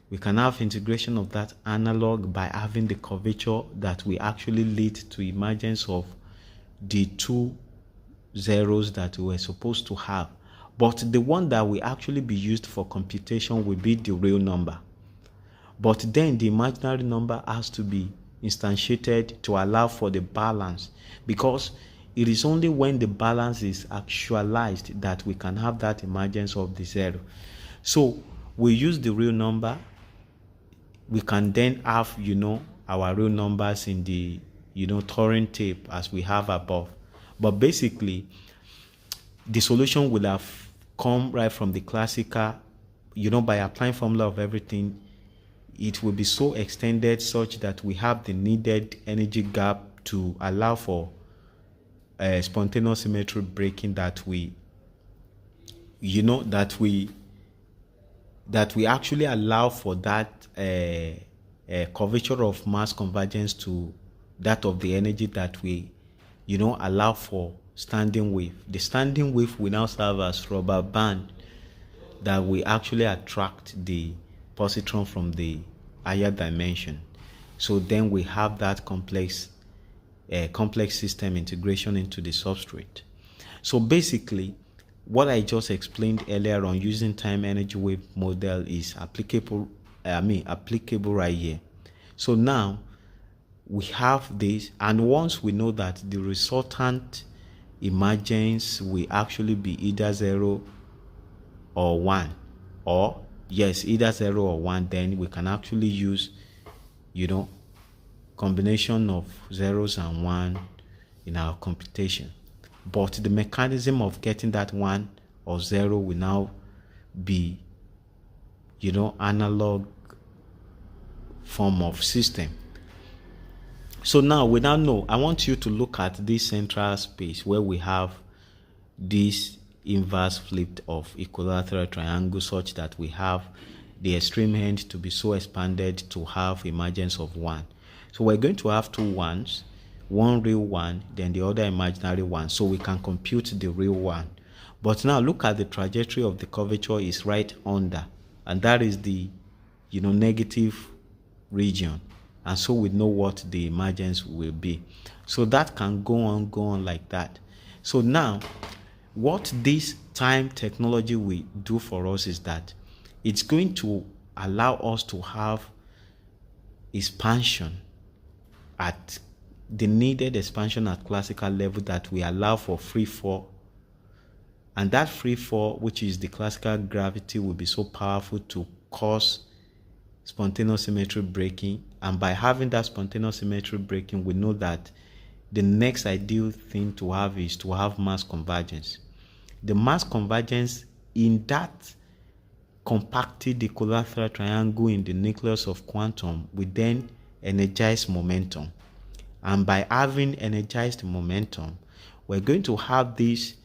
We can have integration of that analog by having the curvature that will actually lead to emergence of the two zeros that we were supposed to have. But the one that will actually be used for computation will be the real number. But then the imaginary number has to be instantiated to allow for the balance, because it is only when the balance is actualized that we can have that emergence of the zero. So we use the real number. We can then have, our real numbers in the, Turing tape as we have above. But basically, the solution will have come right from the classical, by applying formula of everything. It will be so extended such that we have the needed energy gap to allow for spontaneous symmetry breaking that we actually allow for that curvature of mass convergence to that of the energy that we allow for standing wave. The standing wave will now serve as rubber band that will actually attract the positron from the higher dimension. So then we have that complex system integration into the substrate. So basically, what I just explained earlier on using time energy wave model is applicable right here. So now we have this, and once we know that the resultant emergence will actually be either 0 or 1, or yes, either 0 or 1, then we can actually use combination of zeros and 1 in our computation. But the mechanism of getting that 1 or 0 will now be analog form of system. So now we now know, I want you to look at this central space where we have this inverse flipped of equilateral triangle, such that we have the extreme end to be so expanded to have emergence of 1. So we're going to have two 1s, one real 1, then the other imaginary 1, so we can compute the real 1. But now look at the trajectory of the curvature is right under, and that is the negative region, and so we know what the emergence will be. So that can go on like that. So now what this time technology will do for us is that it's going to allow us to have expansion at the needed expansion at classical level that we allow for free fall. And that free fall, which is the classical gravity, will be so powerful to cause spontaneous symmetry breaking. And by having that spontaneous symmetry breaking, we know that the next ideal thing to have is to have mass convergence. The mass convergence in that compacted equilateral triangle in the nucleus of quantum will then energize momentum. And by having energized momentum, we're going to have this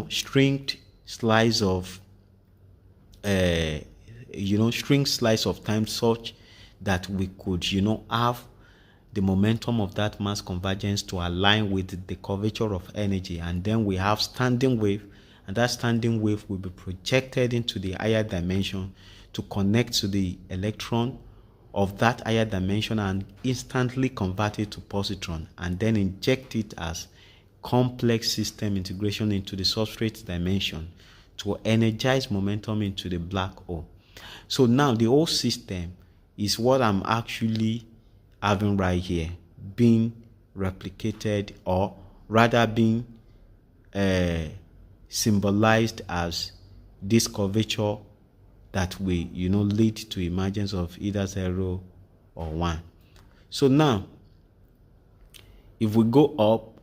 stringed slice of string slice of time, such that we could have the momentum of that mass convergence to align with the curvature of energy. And then we have standing wave, and that standing wave will be projected into the higher dimension to connect to the electron of that higher dimension and instantly convert it to positron, and then inject it as complex system integration into the substrate dimension to energize momentum into the black hole. So now the whole system is what I'm actually having right here, being replicated, or rather being symbolized as this curvature that will lead to emergence of either 0 or 1. So now if we go up,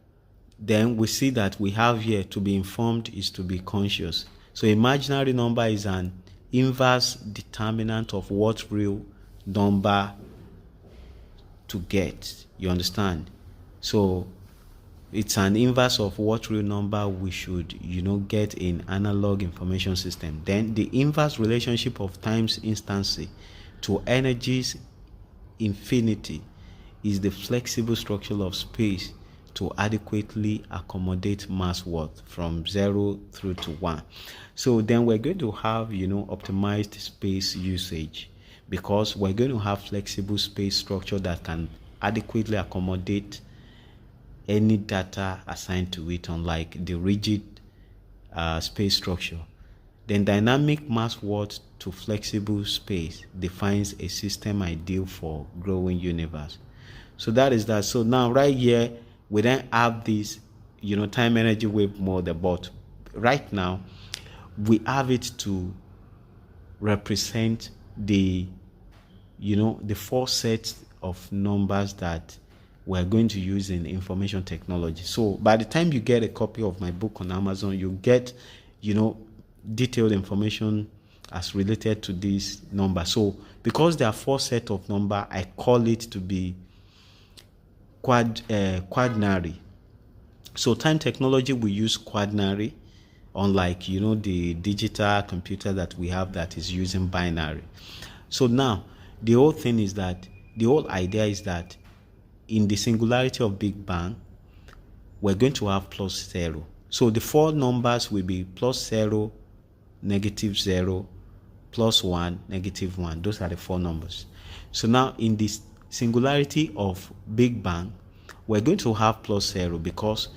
then we see that we have here to be informed is to be conscious. So imaginary number is an inverse determinant of what real number to get. You understand? So it's an inverse of what real number we should, get in analog information system. Then the inverse relationship of time's instancy to energy's infinity is the flexible structure of space to adequately accommodate mass worth from 0 through to 1. So then we're going to have, optimized space usage, because we're going to have flexible space structure that can adequately accommodate any data assigned to it, unlike the rigid space structure. Then dynamic mass worth to flexible space defines a system ideal for growing universe. So that is that. So now right here, we then have this, time energy wave model, but right now we have it to represent the, the four sets of numbers that we're going to use in information technology. So by the time you get a copy of my book on Amazon, you get, detailed information as related to this number. So because there are four sets of number, I call it to be quadernary. So time technology, we use quadernary, unlike the digital computer that we have that is using binary. So now the whole idea is that in the singularity of Big Bang, we're going to have plus 0. So the four numbers will be plus 0, -0, plus 1, -1. Those are the four numbers. So now in this singularity of Big Bang, we're going to have plus 0 because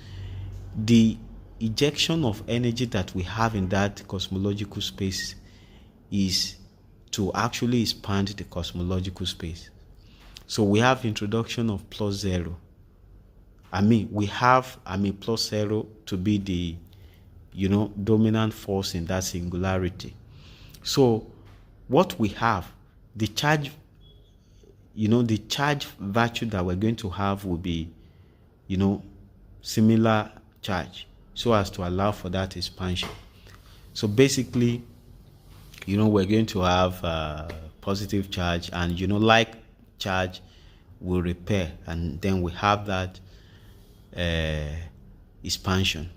the ejection of energy that we have in that cosmological space is to actually expand the cosmological space. So we have introduction of plus 0. We have plus 0 to be the dominant force in that singularity. So what we have, the charge virtue that we're going to have will be similar charge, so as to allow for that expansion. So basically, we're going to have positive charge, and like charge will repel, and then we have that expansion.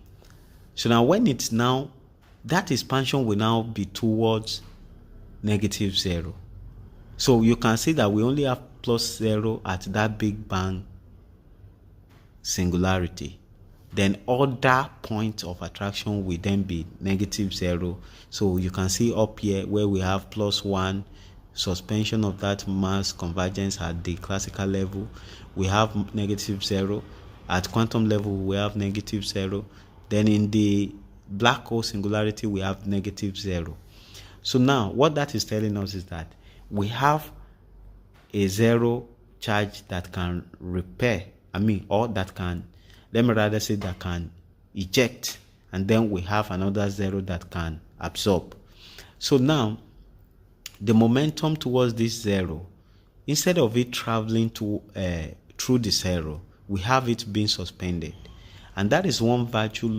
So now that expansion will now be towards -0. So you can see that we only have plus 0 at that Big Bang singularity. Then other points of attraction will then be -0. So you can see up here where we have plus 1, suspension of that mass convergence at the classical level, we have -0. At quantum level, we have -0. Then in the black hole singularity, we have -0. So now what that is telling us is that we have a 0 charge that can repel, or that can, that can eject, and then we have another 0 that can absorb. So now the momentum towards this 0, instead of it traveling through the 0, we have it being suspended. And that is one virtue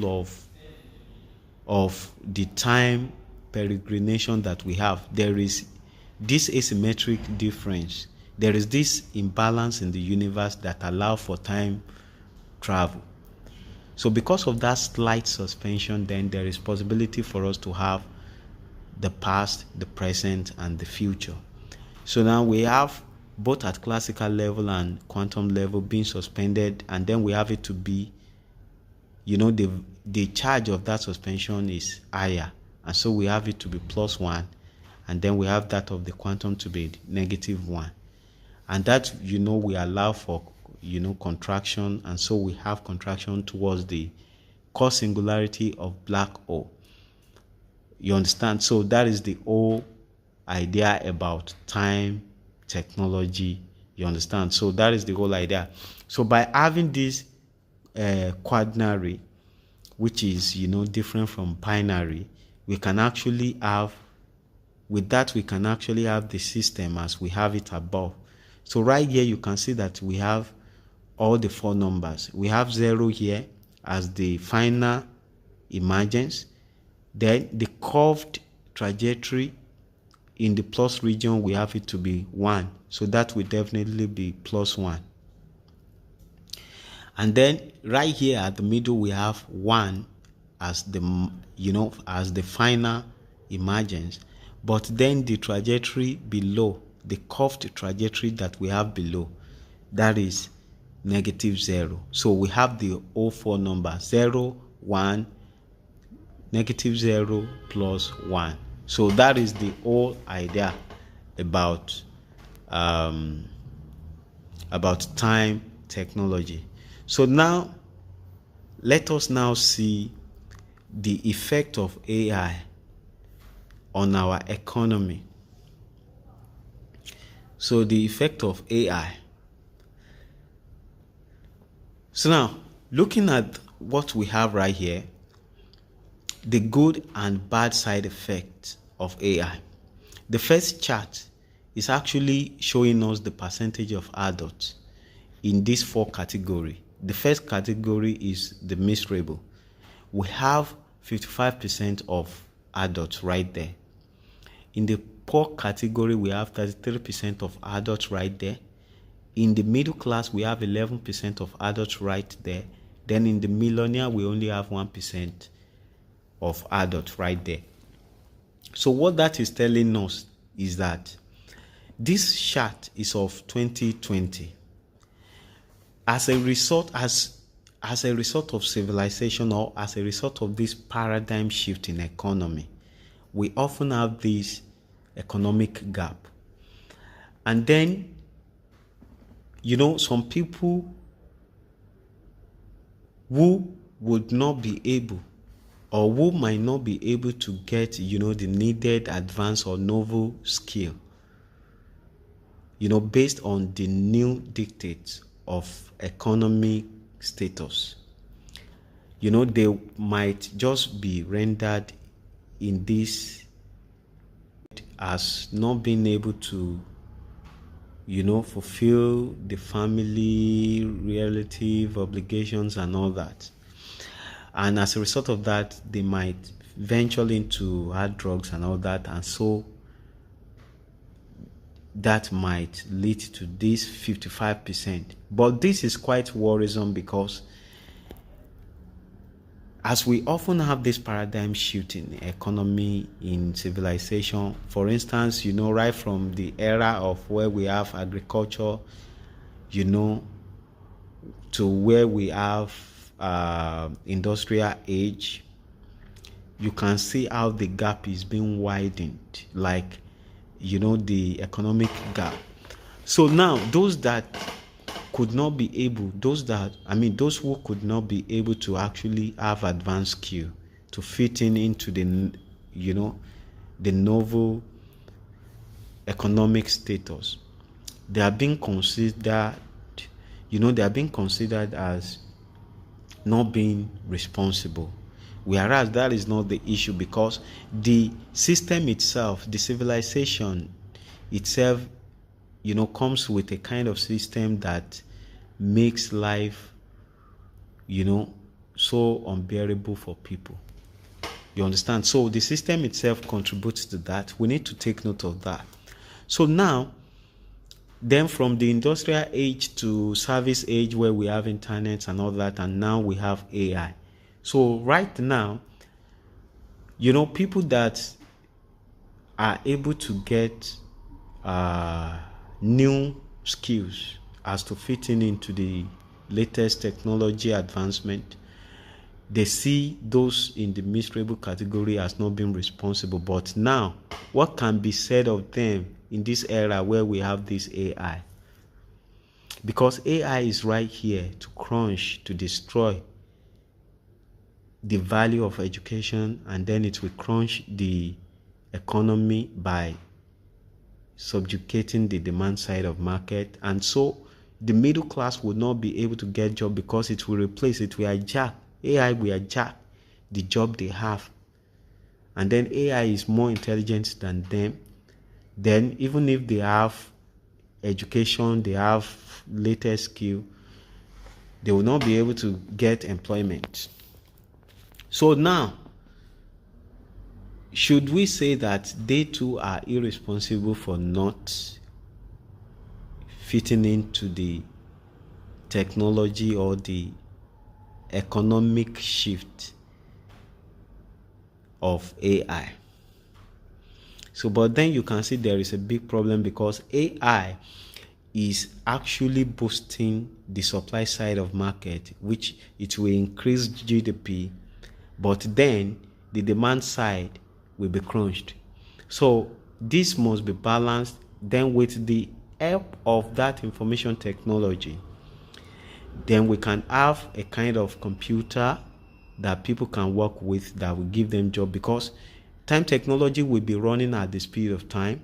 of the time peregrination that we have. There is this asymmetric difference. There is this imbalance in the universe that allows for time travel. So because of that slight suspension, then there is possibility for us to have the past, the present, and the future. So now we have both at classical level and quantum level being suspended, and then we have it to be, the charge of that suspension is higher, and so we have it to be plus 1, and then we have that of the quantum to be -1, and that we allow for contraction, and so we have contraction towards the core singularity of black hole. You understand? So that is the whole idea about time technology. You understand? So that is the whole idea. So by having this quaternary, which is different from binary, we can actually have the system as we have it above. So right here you can see that we have all the four numbers. We have 0 here as the final emergence. Then the curved trajectory in the plus region, we have it to be 1. So that will definitely be plus 1. And then right here at the middle, we have 1 as the, as the final emergence. But then the trajectory below, the curved trajectory that we have below, that is -0. So we have the 04 number, 0, 1, -0 plus 1. So that is the whole idea about time technology. So now let us now see the effect of AI on our economy. So the effect of AI. So now, looking at what we have right here, the good and bad side effects of AI. The first chart is actually showing us the percentage of adults in these 4 categories. The first category is the miserable. We have 55% of adults right there. In the poor category, we have 33% of adults right there. In the middle class, we have 11% of adults right there. Then in the millionaire, we only have 1% of adults right there. So what that is telling us is that this chart is of 2020. As a result of civilization, or as a result of this paradigm shift in economy, we often have this economic gap. And then, some people who would not be able, or who might not be able to get, the needed advanced or novel skill, based on the new dictates of economic status. They might just be rendered in this as not being able to, fulfill the family, relative obligations and all that. And as a result of that, they might venture into hard drugs and all that. And so that might lead to this 55%. But this is quite worrisome because as we often have this paradigm shift in economy, in civilization, for instance, right from the era of where we have agriculture, to where we have industrial age, you can see how the gap is being widened, like, the economic gap. So now those that could not be able, those who could not be able to actually have advanced skill to fit into the, the novel economic status, they are being considered, as not being responsible. Whereas that is not the issue, because the system itself, the civilization itself, comes with a kind of system that makes life, so unbearable for people. You understand? So the system itself contributes to that. We need to take note of that. So now, then from the industrial age to service age, where we have internet and all that, and now we have AI. So right now, people that are able to get new skills as to fitting into the latest technology advancement, they see those in the miserable category as not being responsible. But now, what can be said of them in this era where we have this AI? Because AI is right here to crunch, to destroy the value of education, and then it will crunch the economy by subjugating the demand side of market. And so the middle class would not be able to get job because it will replace, it will hijack, AI will hijack the job they have. And then AI is more intelligent than them. Then even if they have education, they have latest skill, they will not be able to get employment. So now, should we say that they too are irresponsible for not fitting into the technology or the economic shift of AI. So, but then you can see there is a big problem because AI is actually boosting the supply side of market, which it will increase GDP, but then the demand side will be crunched. So this must be balanced. Then with the help of that information technology, then we can have a kind of computer that people can work with that will give them job, because time technology will be running at the speed of time.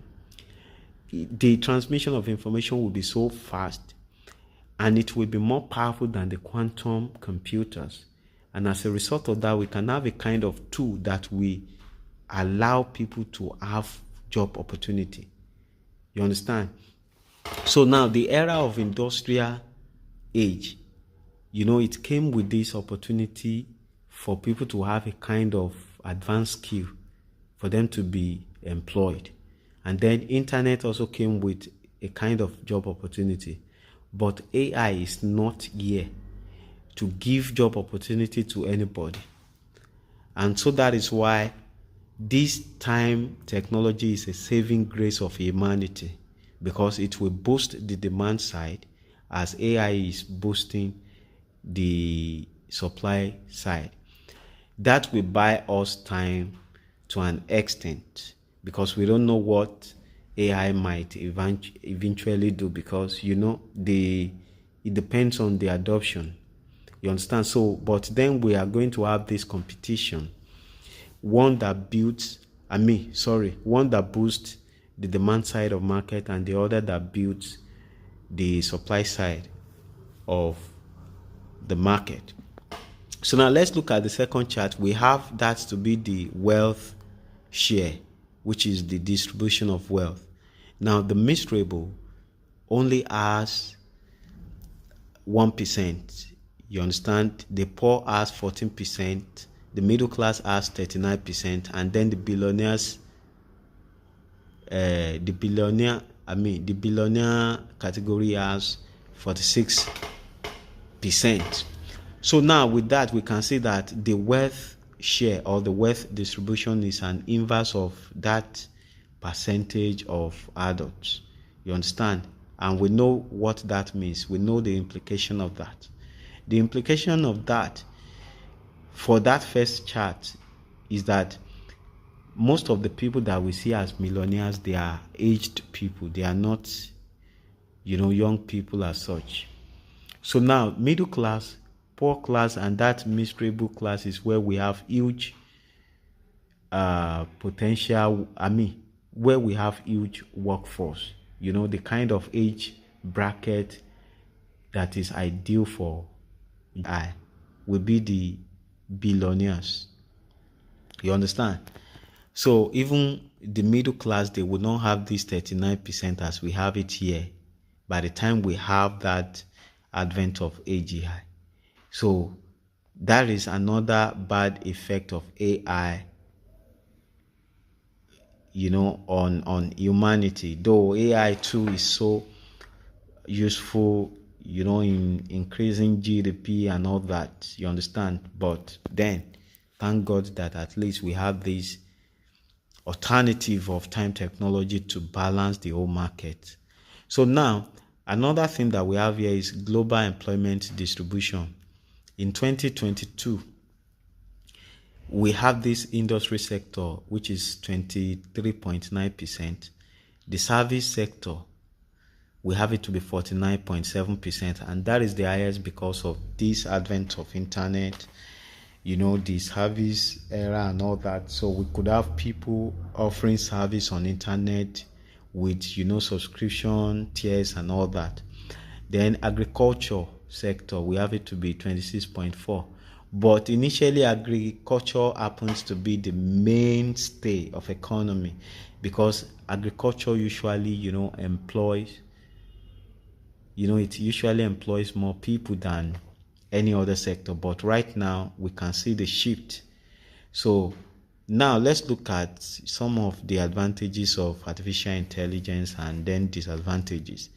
The transmission of information will be so fast, and it will be more powerful than the quantum computers. And as a result of that, we can have a kind of tool that will allow people to have job opportunity. You understand? So now the era of industrial age, it came with this opportunity for people to have a kind of advanced skill for them to be employed. And then internet also came with a kind of job opportunity. But AI is not here to give job opportunity to anybody. And so that is why this time technology is a saving grace of humanity, because it will boost the demand side as AI is boosting the supply side. That will buy us time to an extent, because we don't know what AI might eventually do, because it depends on the adoption. You understand? So, but then we are going to have this competition, one that boosts the demand side of market, and the other that builds the supply side of the market. So now let's look at the second chart. We have that to be the wealth share, which is the distribution of wealth. Now the miserable only has 1%. You understand? The poor has 14%, the middle class has 39%, and then the billionaires, the billionaire category has 46%. So now with that, we can see that the wealth share or the wealth distribution is an inverse of that percentage of adults. You understand? And we know what that means. We know the implication of that. The implication of that for that first chart is that most of the people that we see as millionaires, they are aged people. They are not, young people as such. So now middle class, poor class, and that miserable class is where we have huge potential. Where we have huge workforce. The kind of age bracket that is ideal for AI will be the billionaires. You understand? So even the middle class, they will not have this 39% as we have it here by the time we have that advent of AGI. So that is another bad effect of AI, on humanity. Though AI too is so useful, in increasing GDP and all that, you understand? But then, thank God that at least we have this alternative of time technology to balance the whole market. So now, another thing that we have here is global employment distribution. In 2022, we have this industry sector, which is 23.9%. The service sector, we have it to be 49.7%, and that is the highest because of this advent of internet, the service era and all that. So we could have people offering service on internet with, subscription tiers and all that. Then agriculture sector, we have it to be 26.4%. But initially, agriculture happens to be the mainstay of economy, because agriculture usually, employs, it usually employs more people than any other sector. But right now, we can see the shift. So now let's look at some of the advantages of artificial intelligence and then disadvantages.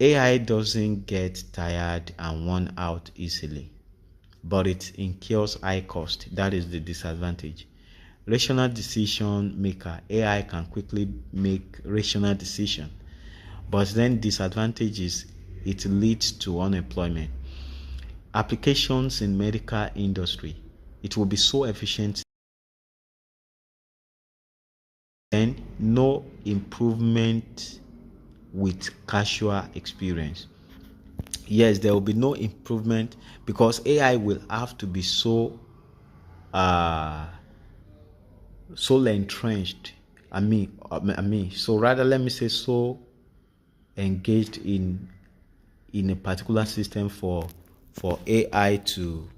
AI doesn't get tired and worn out easily, but it incurs high cost. That is the disadvantage. Rational decision maker, AI can quickly make rational decision, but then disadvantage is it leads to unemployment. Applications in medical industry, it will be so efficient, then no improvement with casual experience. Yes, there will be no improvement because AI will have to be uh so entrenched. So rather let me say so engaged in a particular system for AI to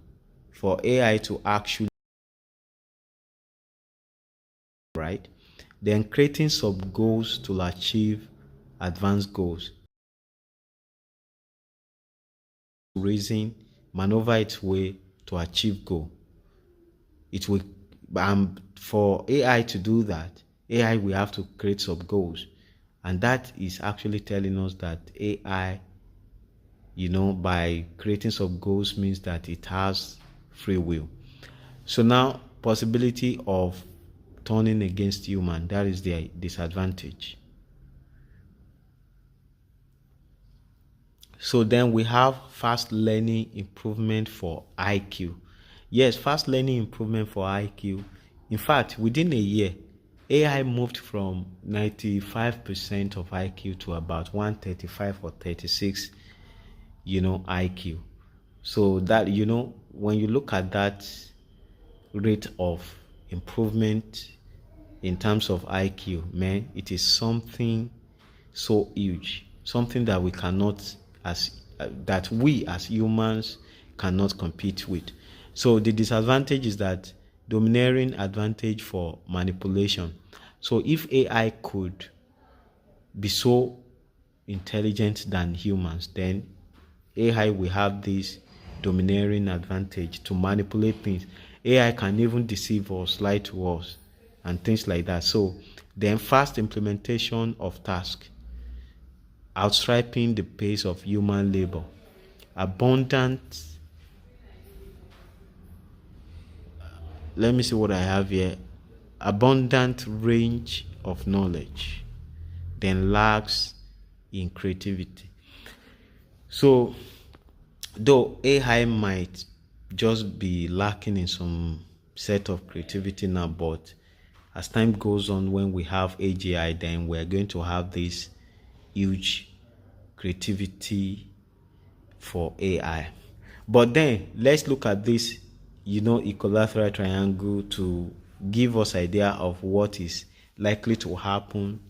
actually, right? Then creating sub goals to achieve advanced goals. Reason maneuver its way to achieve goal. It will for AI to do that, AI will have to create sub goals. And that is actually telling us that AI, by creating sub goals means that it has free will. So now possibility of turning against human, that is the disadvantage. So then we have fast learning improvement for IQ. Yes, fast learning improvement for IQ. In fact, within a year, AI moved from 95% of IQ to about 135 or 36, IQ. So that, when you look at that rate of improvement in terms of IQ, man, it is something so huge, something that we as humans cannot compete with. So the disadvantage is that domineering advantage for manipulation. So if AI could be so intelligent than humans, then AI will have this domineering advantage to manipulate things. AI can even deceive us, lie to us, and things like that. So then fast implementation of tasks, outstripping the pace of human labor, abundant. Let me see what I have here. Abundant range of knowledge, then lacks in creativity. So, though AI might just be lacking in some set of creativity now, but as time goes on, when we have AGI, then we're going to have this huge creativity for AI. But then let's look at this, equilateral triangle to give us idea of what is likely to happen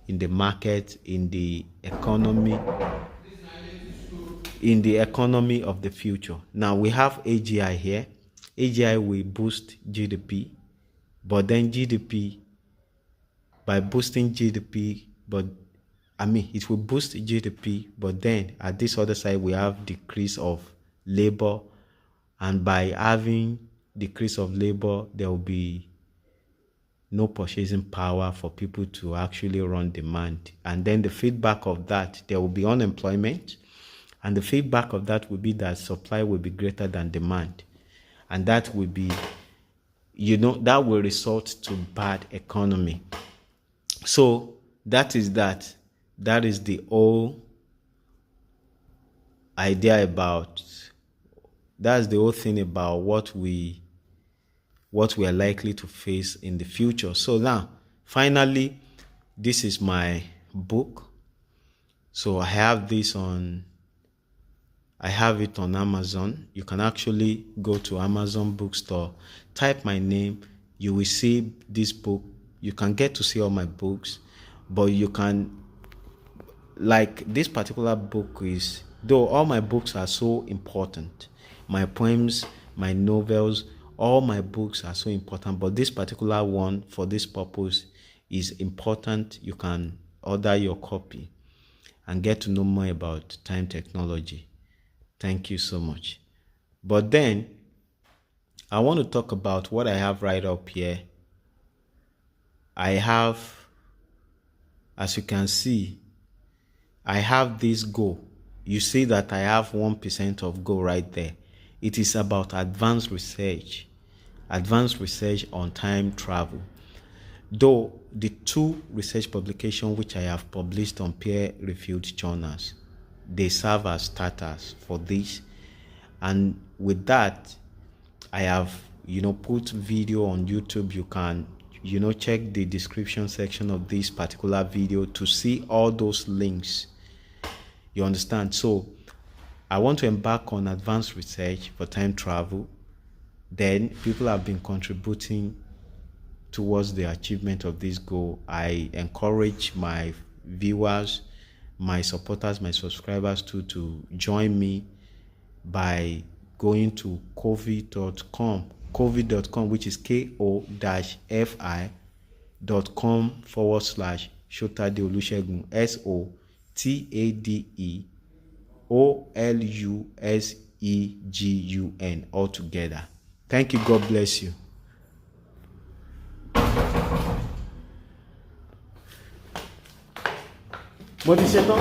in the market, in the economy of the future. Now we have AGI here. AGI will boost GDP, but then by boosting GDP, it will boost GDP, but then at this other side we have decrease of labor, and by having decrease of labor, there will be no purchasing power for people to actually run demand. And then the feedback of that, there will be unemployment, and the feedback of that will be that supply will be greater than demand, and that will be, that will result to bad economy. So that is the whole idea about, that's the whole thing about what we are likely to face in the future. So now, finally, this is my book. So I have it on Amazon. You can actually go to Amazon bookstore, type my name, you will see this book. You can get to see all my books, but you can, like this particular book is, though all my books are so important, my poems, my novels, all my books are so important, but this particular one for this purpose is important. You can order your copy and get to know more about time technology. Thank you so much. But then I want to talk about what I have right up here. I have, as you can see, I have this goal. You see that I have 1% of goal right there. It is about advanced research on time travel. Though the 2 research publications which I have published on peer-reviewed journals, they serve as starters for this. And with that, I have, put video on YouTube. You can, check the description section of this particular video to see all those links. You understand? So I want to embark on advanced research for time travel. Then people have been contributing towards the achievement of this goal. I encourage my viewers, my supporters, my subscribers to join me by going to covid.com, which is ko-fi.com/Sotade Olusegun, SOTADEOLUSEGUN, all together. Thank you. God bless you. Mo ti ṣetán.